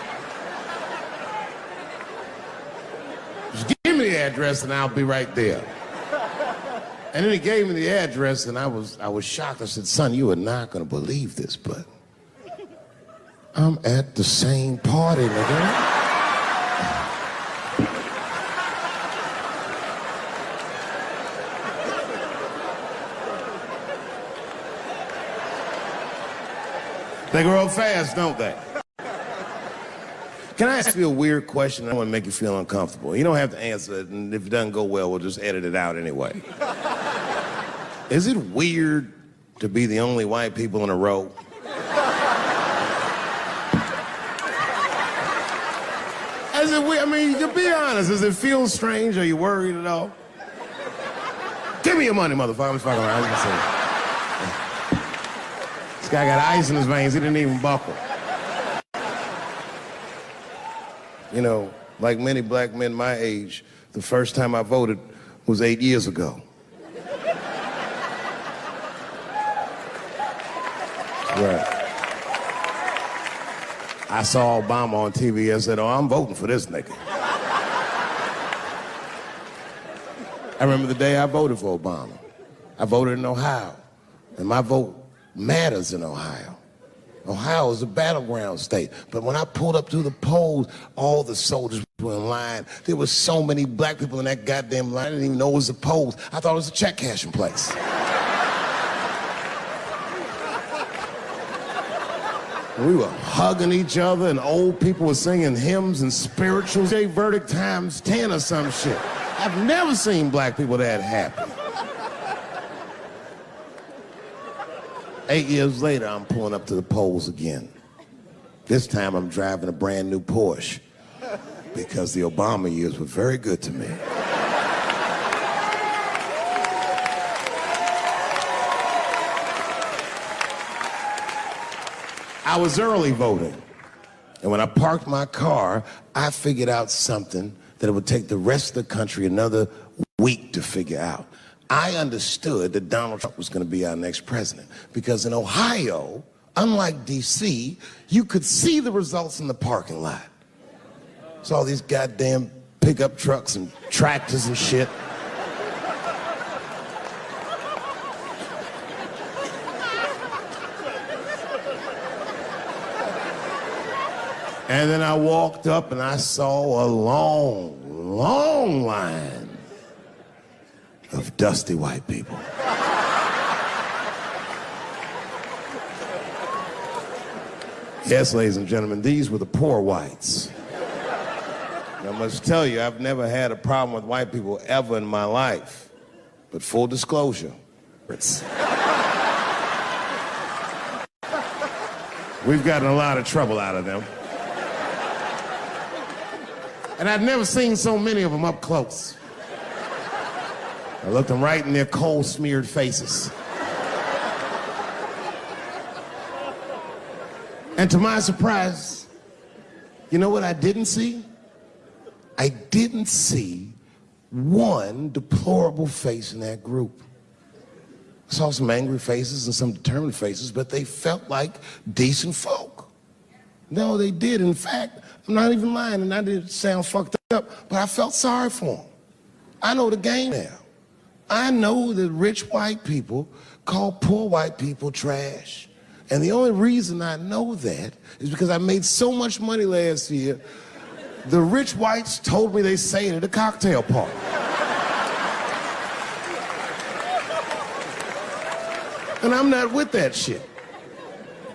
Just give me the address and I'll be right there. And then he gave me the address and I was shocked. I said, son, you are not gonna believe this, but I'm at the same party, nigga. They grow up fast, don't they? Can I ask you a weird question? I don't want to make you feel uncomfortable. You don't have to answer it, and if it doesn't go well, we'll just edit it out anyway. Is it weird to be the only white people in a row? Is it weird? I mean, to be honest, does it feel strange? Are you worried at all? Give me your money, motherfucker. I'm just fucking around. I'm just saying. This guy got ice in his veins. He didn't even buckle. You know, like many black men my age, the first time I voted was 8 years ago. Right. I saw Obama on TV and said, oh, I'm voting for this nigga. I remember the day I voted for Obama. I voted in Ohio, and my vote matters in Ohio. Ohio is a battleground state. But when I pulled up to the polls, all the soldiers were in line. There were so many black people in that goddamn line, I didn't even know it was a polls. I thought it was a check cashing place. We were hugging each other, and old people were singing hymns and spirituals. J Verdict times 10 or some shit. I've never seen black people that happy. 8 years later, I'm pulling up to the polls again. This time, I'm driving a brand new Porsche because the Obama years were very good to me. I was early voting, and when I parked my car, I figured out something that it would take the rest of the country another week to figure out. I understood that Donald Trump was going to be our next president because in Ohio, unlike D.C., you could see the results in the parking lot. Saw these goddamn pickup trucks and tractors and shit. And then I walked up and I saw a long, long line of dusty white people. Yes, ladies and gentlemen, these were the poor whites. I must tell you, I've never had a problem with white people ever in my life. But full disclosure, we've gotten a lot of trouble out of them. And I've never seen so many of them up close. I looked them right in their coal-smeared faces. And to my surprise, you know what I didn't see? I didn't see one deplorable face in that group. I saw some angry faces and some determined faces, but they felt like decent folk. No, they did. In fact, I'm not even lying, and I didn't sound fucked up, but I felt sorry for them. I know the game now. I know that rich white people call poor white people trash. And the only reason I know that is because I made so much money last year, the rich whites told me they say it at a cocktail party. And I'm not with that shit.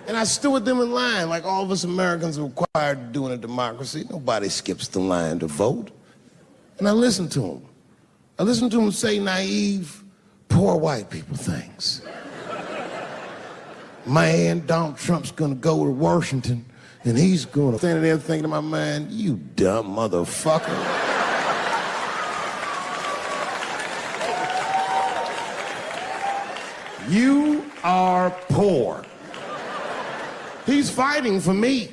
And I stood with them in line like all of us Americans are required to do in a democracy. Nobody skips the line to vote. And I listened to them. I listened to them say naive, poor white people things. Man, Donald Trump's gonna go to Washington and he's gonna stand there thinking to my mind, you dumb motherfucker. You are poor. He's fighting for me.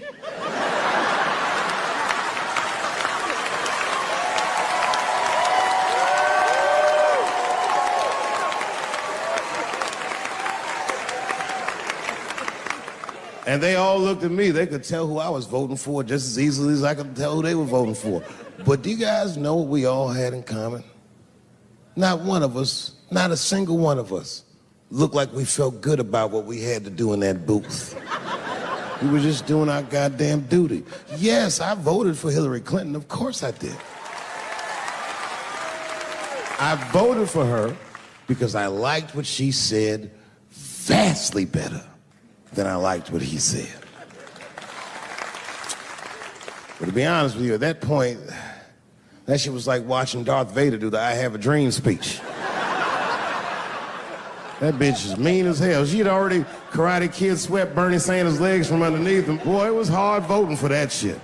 And they all looked at me. They could tell who I was voting for just as easily as I could tell who they were voting for. But do you guys know what we all had in common? Not one of us, not a single one of us, looked like we felt good about what we had to do in that booth. We were just doing our goddamn duty. Yes, I voted for Hillary Clinton. Of course I did. I voted for her because I liked what she said vastly better than I liked what he said. But to be honest with you, at that point, that shit was like watching Darth Vader do the I Have a Dream speech. That bitch is mean as hell. She'd already Karate Kid swept Bernie Sanders' legs from underneath him. Boy, it was hard voting for that shit.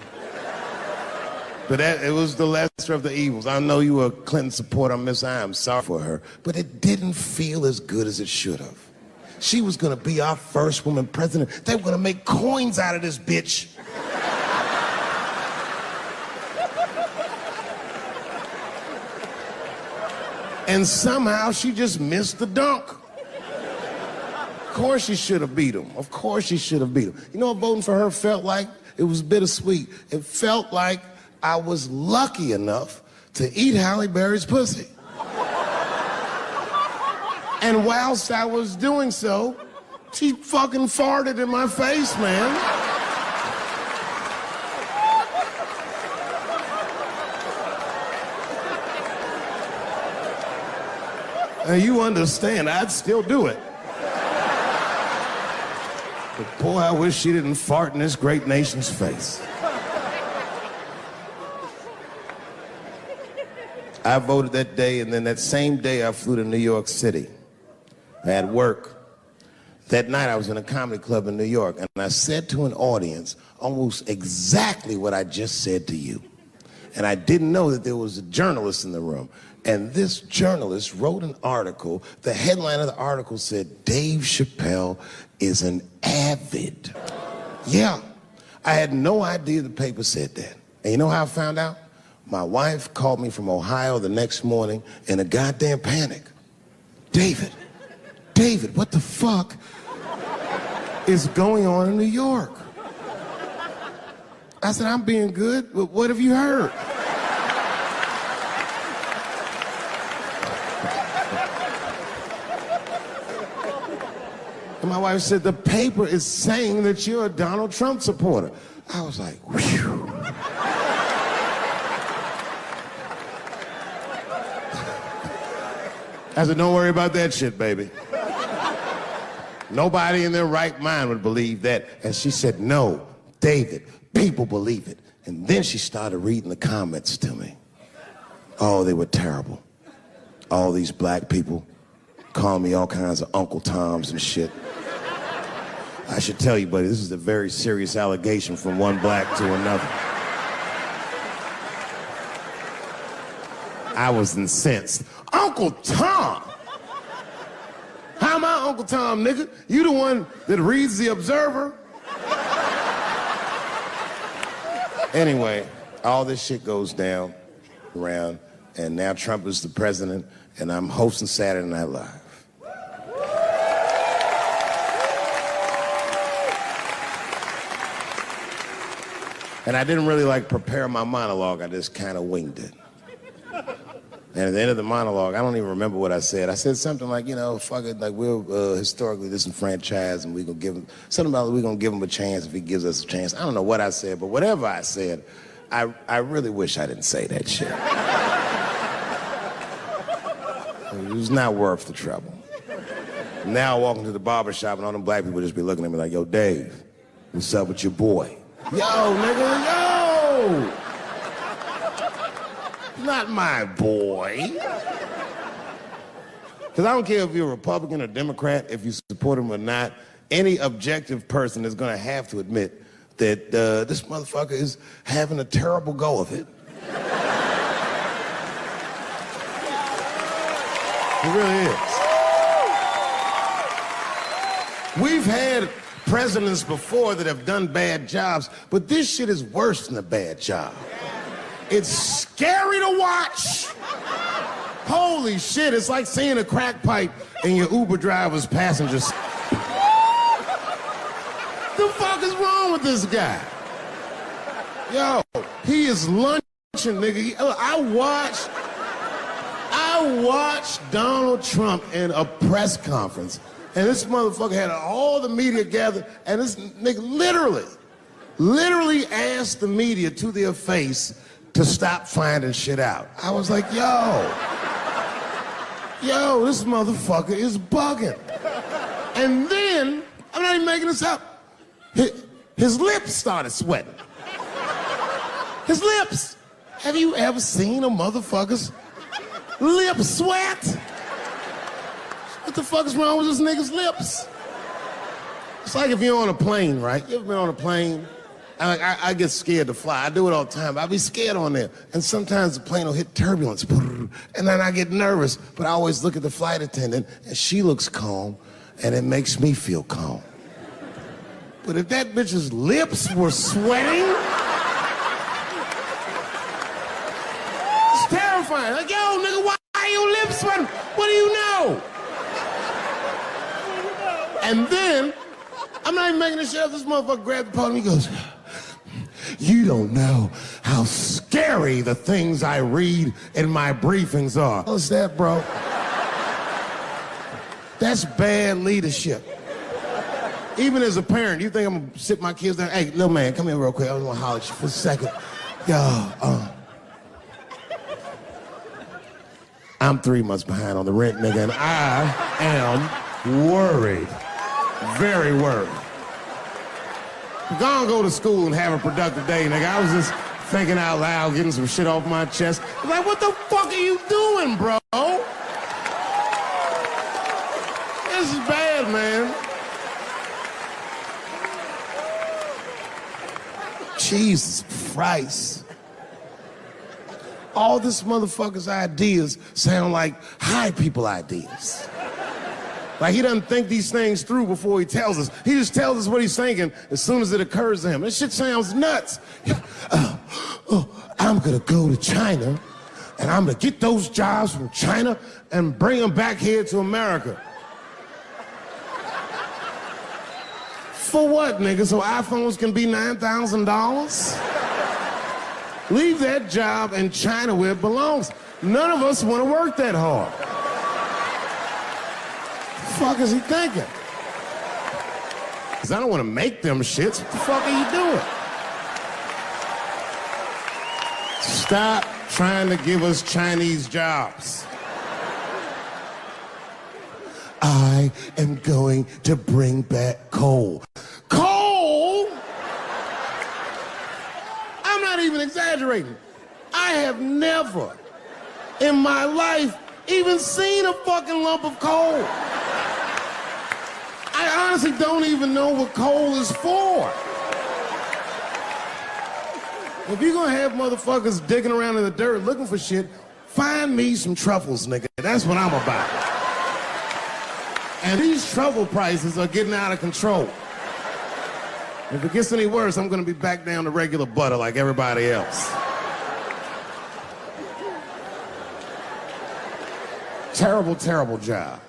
But it was the lesser of the evils. I know you were a Clinton supporter, Miss I am sorry for her, but it didn't feel as good as it should have. She was gonna be our first woman president. They were gonna make coins out of this bitch. And somehow she just missed the dunk. Of course she should have beat him. Of course she should have beat him. You know what voting for her felt like? It was bittersweet. It felt like I was lucky enough to eat Halle Berry's pussy. And whilst I was doing so, she fucking farted in my face, man. And you understand, I'd still do it. But boy, I wish she didn't fart in this great nation's face. I voted that day, and then that same day I flew to New York City. I had work. That night I was in a comedy club in New York, and I said to an audience almost exactly what I just said to you. And I didn't know that there was a journalist in the room. And this journalist wrote an article. The headline of the article said, Dave Chappelle is an avid. Yeah, I had no idea the paper said that. And you know how I found out? My wife called me from Ohio the next morning in a goddamn panic. David, what the fuck is going on in New York? I said, I'm being good, but what have you heard? And my wife said, the paper is saying that you're a Donald Trump supporter. I was like, whew. I said, don't worry about that shit, baby. Nobody in their right mind would believe that. And she said, no, David, people believe it. And then she started reading the comments to me. Oh, they were terrible. All these black people calling me all kinds of Uncle Toms and shit. I should tell you, buddy, this is a very serious allegation from one black to another. I was incensed. Uncle Tom? How am I Uncle Tom, nigga? You the one that reads the Observer? Anyway, all this shit goes down around, and now Trump is the president, and I'm hosting Saturday Night Live. And I didn't really prepare my monologue, I just kind of winged it. And at the end of the monologue, I don't even remember what I said. I said something like, fuck it, we're historically disenfranchised and we're going to give him, something about we're going to give him a chance if he gives us a chance. I don't know what I said, but whatever I said, I really wish I didn't say that shit. It was not worth the trouble. Now I walk into the barbershop and all them black people just be looking at me like, yo, Dave, what's up with your boy? Yo, nigga, yo! Not my boy. Because I don't care if you're a Republican or Democrat, if you support him or not, any objective person is going to have to admit that this motherfucker is having a terrible go of it. It really is. We've had presidents before that have done bad jobs, but this shit is worse than a bad job. It's scary to watch. Holy shit, it's like seeing a crack pipe in your Uber driver's passengers. The fuck is wrong with this guy? Yo, he is lunching, nigga. I watched Donald Trump in a press conference, and this motherfucker had all the media gathered, and this nigga literally asked the media to their face to stop finding shit out. I was like, yo, this motherfucker is bugging. And then, I'm not even making this up, his lips started sweating. His lips. Have you ever seen a motherfucker's lip sweat? What the fuck is wrong with this nigga's lips? It's like if you're on a plane, right? You ever been on a plane? I get scared to fly. I do it all the time. I be scared on there. And sometimes the plane will hit turbulence. And then I get nervous. But I always look at the flight attendant, and she looks calm, and it makes me feel calm. But if that bitch's lips were sweating, it's terrifying. Like, yo, nigga, why are your lips sweating? What do you know? And then, I'm not even making this shit up. This motherfucker grabbed the podium, he goes, you don't know how scary the things I read in my briefings are. What's that, bro? That's bad leadership. Even as a parent, you think I'm gonna sit my kids down? Hey, little man, come here real quick. I was gonna holler at you for a second. Yo, I'm 3 months behind on the rent, nigga, and I am worried. Very worried. Go to school and have a productive day, nigga. I was just thinking out loud, getting some shit off my chest. I'm like, what the fuck are you doing, bro? This is bad, man. Jesus Christ. All this motherfucker's ideas sound like high people ideas. Like, he doesn't think these things through before he tells us. He just tells us what he's thinking as soon as it occurs to him. This shit sounds nuts. I'm gonna go to China, and I'm gonna get those jobs from China and bring them back here to America. For what, nigga? So iPhones can be $9,000? Leave that job in China where it belongs. None of us want to work that hard. The fuck is he thinking? Because I don't want to make them shits. What the fuck are you doing? Stop trying to give us Chinese jobs. I am going to bring back coal. Coal? I'm not even exaggerating. I have never in my life even seen a fucking lump of coal. I honestly don't even know what coal is for. If you're gonna have motherfuckers digging around in the dirt looking for shit, find me some truffles, nigga. That's what I'm about. And these truffle prices are getting out of control. If it gets any worse, I'm gonna be back down to regular butter like everybody else. Terrible, terrible job.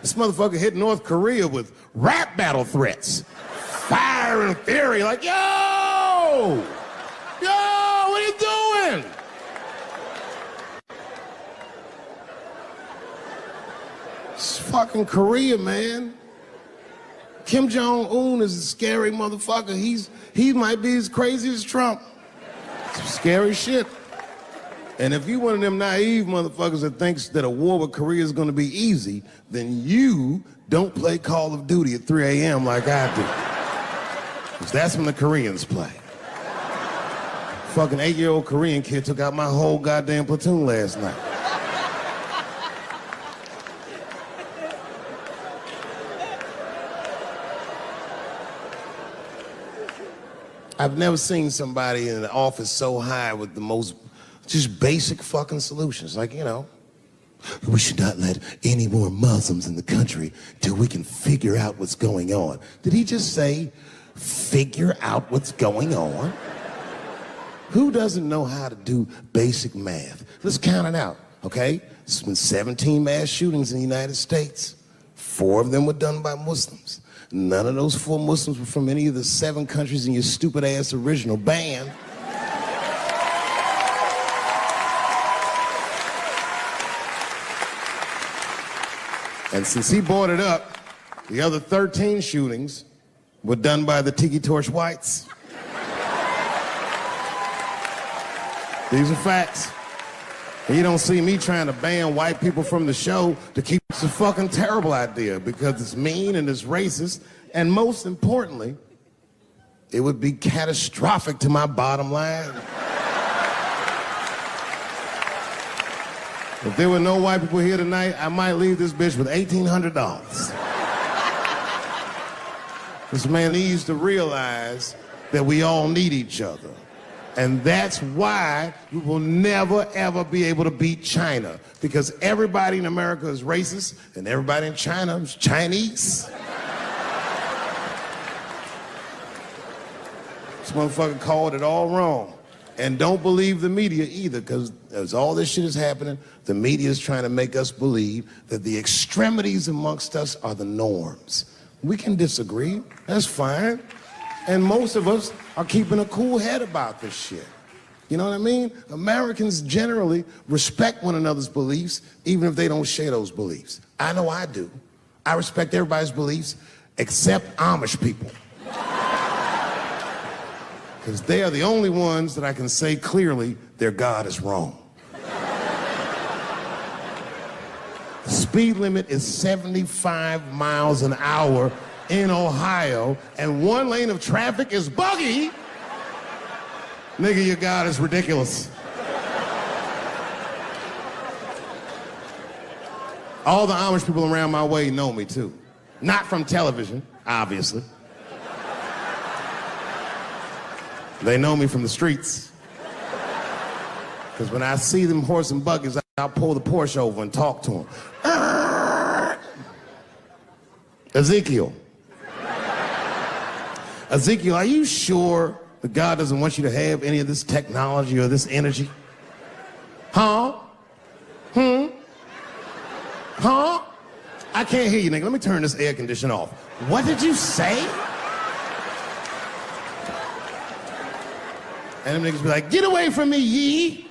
This motherfucker hit North Korea with rap battle threats. Fire and fury, like, yo! Yo, what are you doing? It's fucking Korea, man. Kim Jong-un is a scary motherfucker. He might be as crazy as Trump. Some scary shit. And if you one of them naive motherfuckers that thinks that a war with Korea is gonna be easy, then you don't play Call of Duty at 3 a.m. like I do. Because that's when the Koreans play. Fucking 8-year-old Korean kid took out my whole goddamn platoon last night. I've never seen somebody in the office so high with the most just basic fucking solutions. Like, you know, we should not let any more Muslims in the country till we can figure out what's going on. Did he just say, figure out what's going on? Who doesn't know how to do basic math? Let's count it out, okay? There's been 17 mass shootings in the United States. 4 of them were done by Muslims. None of those 4 Muslims were from any of the 7 countries in your stupid ass original band. And since he brought it up, the other 13 shootings were done by the Tiki Torch Whites. These are facts. And you don't see me trying to ban white people from the show to keep. It's a fucking terrible idea because it's mean and it's racist. And most importantly, it would be catastrophic to my bottom line. If there were no white people here tonight, I might leave this bitch with $1,800. This man needs to realize that we all need each other. And that's why we will never, ever be able to beat China. Because everybody in America is racist, and everybody in China is Chinese. This motherfucker called it all wrong. And don't believe the media either, because as all this shit is happening, the media is trying to make us believe that the extremities amongst us are the norms. We can disagree, that's fine. And most of us are keeping a cool head about this shit. You know what I mean? Americans generally respect one another's beliefs, even if they don't share those beliefs. I know I do. I respect everybody's beliefs except Amish people. Because they are the only ones that I can say clearly their God is wrong. The speed limit is 75 miles an hour in Ohio, and 1 lane of traffic is buggy. Nigga, your God is ridiculous. All the Amish people around my way know me too. Not from television, obviously. They know me from the streets. Because when I see them horse and buggies, I'll pull the Porsche over and talk to them. Ezekiel. Ezekiel, are you sure that God doesn't want you to have any of this technology or this energy? Huh? Huh? I can't hear you, nigga. Let me turn this air conditioner off. What did you say? And them niggas be like, get away from me, ye.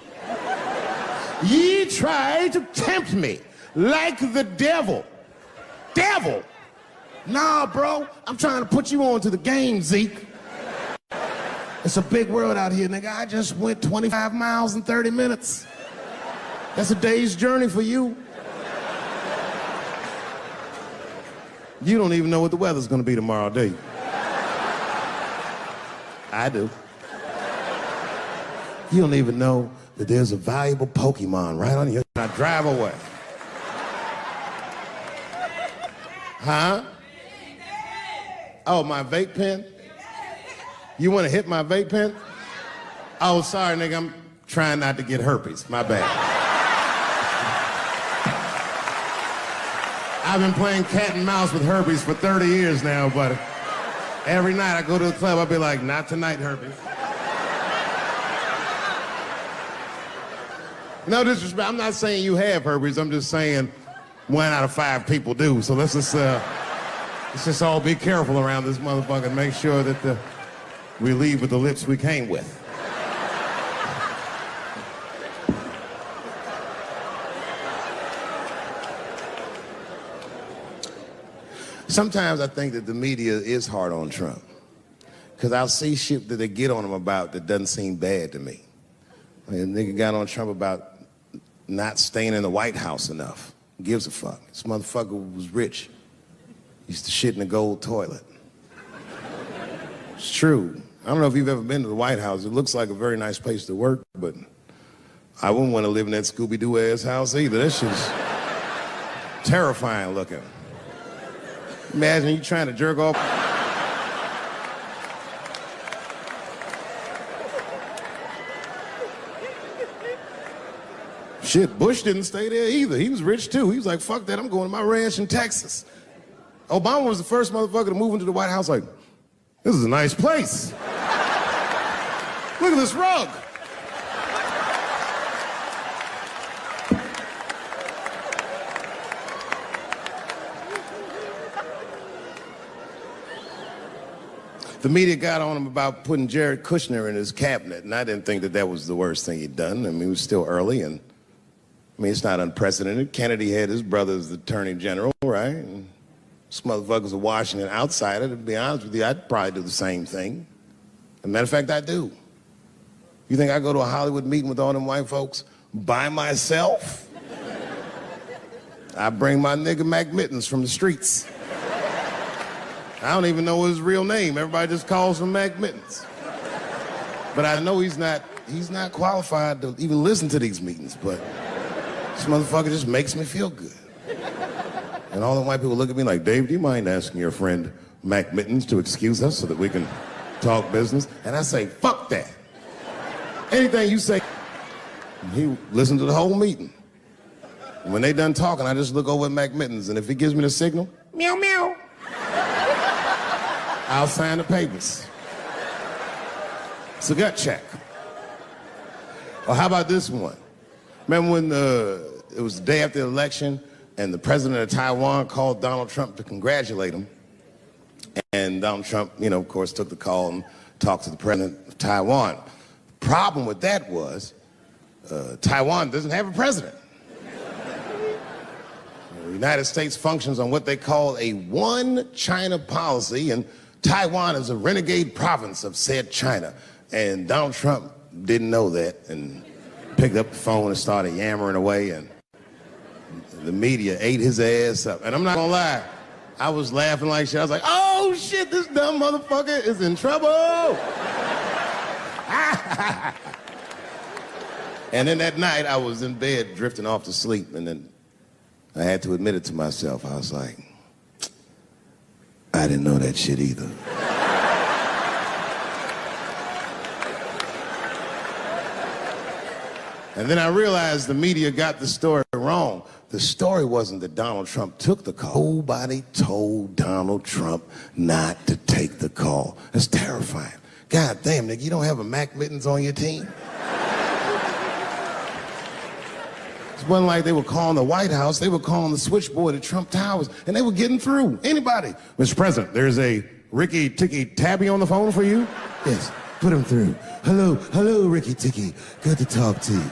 Ye tried to tempt me like the devil. Devil? Nah, bro. I'm trying to put you on to the game, Zeke. It's a big world out here, nigga. I just went 25 miles in 30 minutes. That's a day's journey for you. You don't even know what the weather's gonna be tomorrow, do you? I do. You don't even know that there's a valuable Pokemon right on your... I drive away. Huh? Oh, my vape pen? You want to hit my vape pen? Oh, sorry, nigga. I'm trying not to get herpes. My bad. I've been playing cat and mouse with herpes for 30 years now, but every night I go to the club, I'll be like, not tonight, herpes. No disrespect. I'm not saying you have herpes. I'm just saying 1 out of 5 people do. So let's just all be careful around this motherfucker and make sure that we leave with the lips we came with. Sometimes I think that the media is hard on Trump, because I'll see shit that they get on him about that doesn't seem bad to me. Like, a nigga got on Trump about not staying in the White House enough. Who gives a fuck? This motherfucker was rich. Used to shit in a gold toilet. It's true. I don't know if you've ever been to the White House. It looks like a very nice place to work, but I wouldn't want to live in that Scooby-Doo ass house either. That shit's terrifying looking. Imagine you trying to jerk off. Shit, Bush didn't stay there either. He was rich too. He was like, fuck that, I'm going to my ranch in Texas. Obama was the first motherfucker to move into the White House like, this is a nice place. Look at this rug. The media got on him about putting Jared Kushner in his cabinet, and I didn't think that that was the worst thing he'd done. I mean, it was still early, and I mean, it's not unprecedented. Kennedy had his brother as the attorney general, right? And this motherfucker's a Washington outsider. To be honest with you, I'd probably do the same thing. As a matter of fact, I do. You think I go to a Hollywood meeting with all them white folks by myself? I bring my nigga Mac Mittens from the streets. I don't even know his real name. Everybody just calls him Mac Mittens. But I know he's not qualified to even listen to these meetings, but this motherfucker just makes me feel good. And all the white people look at me like, Dave, do you mind asking your friend Mac Mittens to excuse us so that we can talk business? And I say, fuck that. Anything you say. He listened to the whole meeting. And when they done talking, I just look over at Mac Mittens, and if he gives me the signal, meow, meow, I'll sign the papers. It's a gut check. Or how about this one? Remember when it was the day after the election and the president of Taiwan called Donald Trump to congratulate him? And Donald Trump, you know, of course, took the call and talked to the president of Taiwan. Problem with that was Taiwan doesn't have a president. The United States functions on what they call a one China policy, and Taiwan is a renegade province of said China. And Donald Trump didn't know that and picked up the phone and started yammering away, and the media ate his ass up. And I'm not gonna lie, I was laughing like shit. I was like, oh shit, this dumb motherfucker is in trouble. And then that night I was in bed drifting off to sleep, and then I had to admit it to myself. I was like, I didn't know that shit either. And then I realized the media got the story wrong. the story wasn't that Donald Trump took the call. Nobody told Donald Trump not to take the call. That's terrifying. God damn, nigga, you don't have a Mac Mittens on your team? It wasn't like they were calling the White House. They were calling the switchboard at Trump Towers, and they were getting through. Anybody. Mr. President, there's a Ricky Ticky Tabby on the phone for you? Yes, put him through. Hello, Ricky Ticky. Good to talk to you.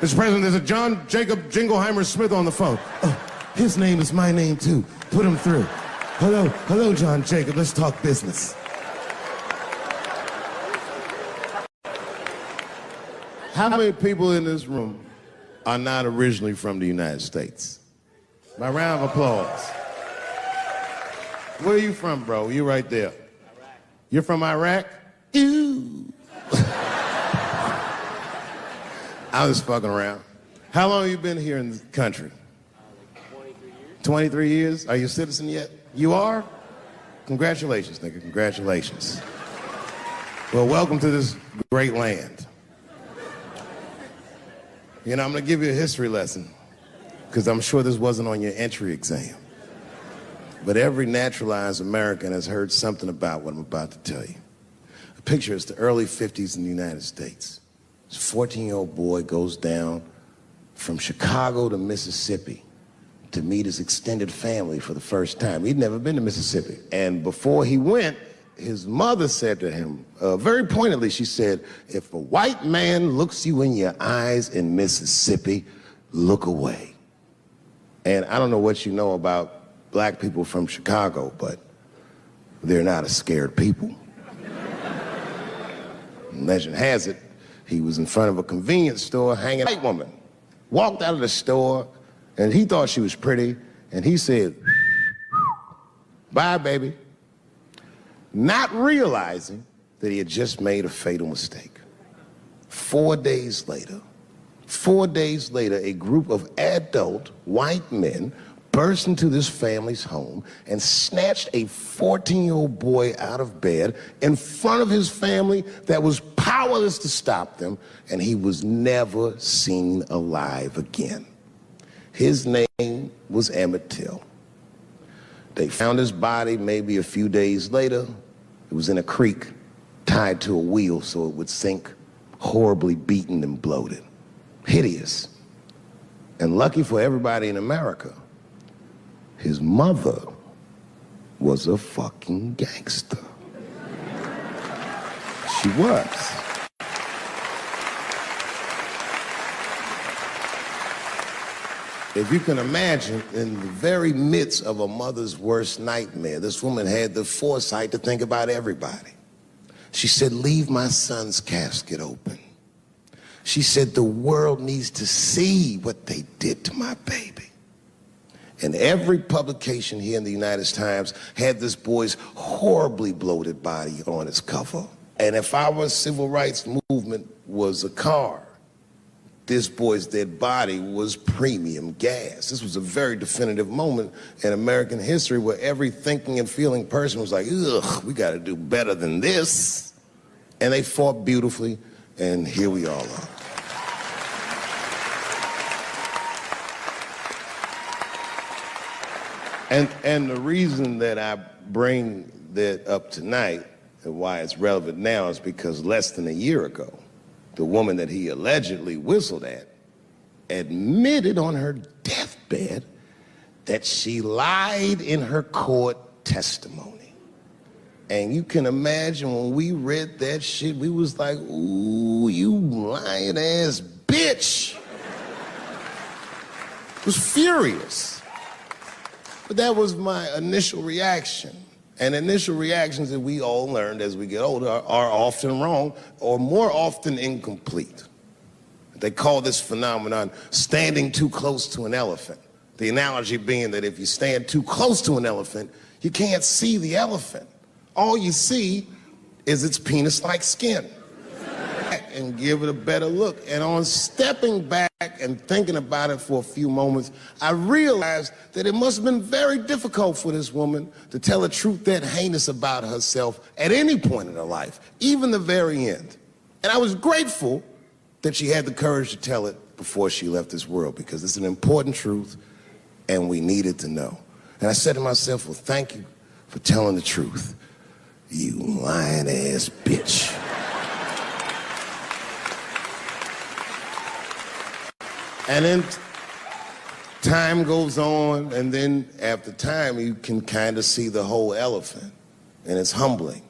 Mr. President, there's a John Jacob Jingleheimer Smith on the phone. Oh, his name is my name, too. Put him through. Hello, John Jacob. Let's talk business. How many people in this room are not originally from the United States? My round of applause. Where are you from, bro? You right there. Iraq. You're from Iraq? Ew. I was fucking around. How long have you been here in the country? 23 years. 23 years? Are you a citizen yet? You are? Congratulations, nigga. Congratulations. Well, welcome to this great land. You know, I'm going to give you a history lesson because I'm sure this wasn't on your entry exam. But every naturalized American has heard something about what I'm about to tell you. The picture is the early 50s in the United States. This 14-year-old boy goes down from Chicago to Mississippi to meet his extended family for the first time. He'd never been to Mississippi. And before he went, his mother said to him, very pointedly, she said, if a white man looks you in your eyes in Mississippi, look away. And I don't know what you know about black people from Chicago, but they're not a scared people. Legend has it, he was in front of a convenience store hanging out. A white woman walked out of the store, and he thought she was pretty, and he said, bye, baby. Not realizing that he had just made a fatal mistake. 4 days later, a group of adult white men burst into this family's home and snatched a 14-year-old boy out of bed in front of his family that was powerless to stop them, and he was never seen alive again. His name was Emmett Till. They found his body maybe a few days later. It was in a creek, tied to a wheel so it would sink, horribly beaten and bloated. Hideous. And lucky for everybody in America, his mother was a fucking gangster. She was. If you can imagine, in the very midst of a mother's worst nightmare, this woman had the foresight to think about everybody. She said, leave my son's casket open. She said, the world needs to see what they did to my baby. And every publication here in the United Times had this boy's horribly bloated body on its cover. And if our civil rights movement was a car, this boy's dead body was premium gas. This was a very definitive moment in American history where every thinking and feeling person was like, ugh, we got to do better than this. And they fought beautifully, and here we all are. And the reason that I bring that up tonight and why it's relevant now is because less than a year ago, the woman that he allegedly whistled at admitted on her deathbed that she lied in her court testimony. And you can imagine when we read that shit, we was like, ooh, you lying ass bitch. Was furious. But that was my initial reaction. And initial reactions that we all learned as we get older are often wrong or more often incomplete. They call this phenomenon standing too close to an elephant. The analogy being that if you stand too close to an elephant, you can't see the elephant. All you see is its penis-like skin. And give it a better look. And on stepping back and thinking about it for a few moments, I realized that it must have been very difficult for this woman to tell a truth that heinous about herself at any point in her life, even the very end. And I was grateful that she had the courage to tell it before she left this world, because it's an important truth and we needed to know. And I said to myself, well, thank you for telling the truth, you lying ass bitch. And then time goes on, and then after time, you can kind of see the whole elephant. And it's humbling,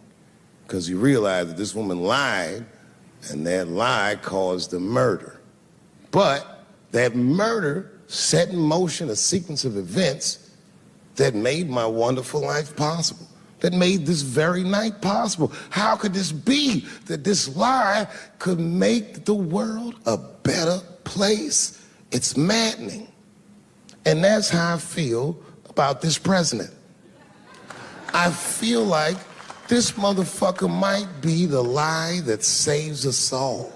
because you realize that this woman lied, and that lie caused the murder. But that murder set in motion a sequence of events that made my wonderful life possible, that made this very night possible. How could this be that this lie could make the world a better place? It's maddening. And that's how I feel about this president. I feel like this motherfucker might be the lie that saves us all.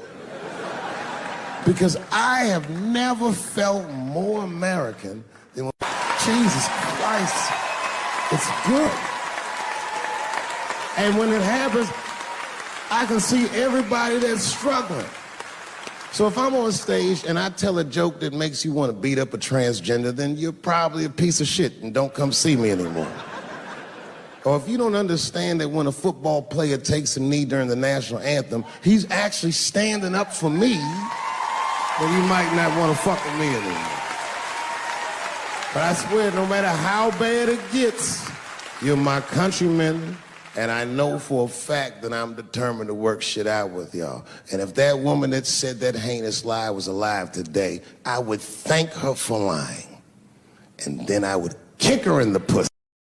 Because I have never felt more American than when, Jesus Christ, it's good. And when it happens, I can see everybody that's struggling. So if I'm on stage and I tell a joke that makes you want to beat up a transgender, then you're probably a piece of shit and don't come see me anymore. Or if you don't understand that when a football player takes a knee during the national anthem, he's actually standing up for me, then you might not want to fuck with me anymore. But I swear, no matter how bad it gets, you're my countrymen, and I know for a fact that I'm determined to work shit out with y'all. And if that woman that said that heinous lie was alive today, I would thank her for lying. And then I would kick her in the pussy.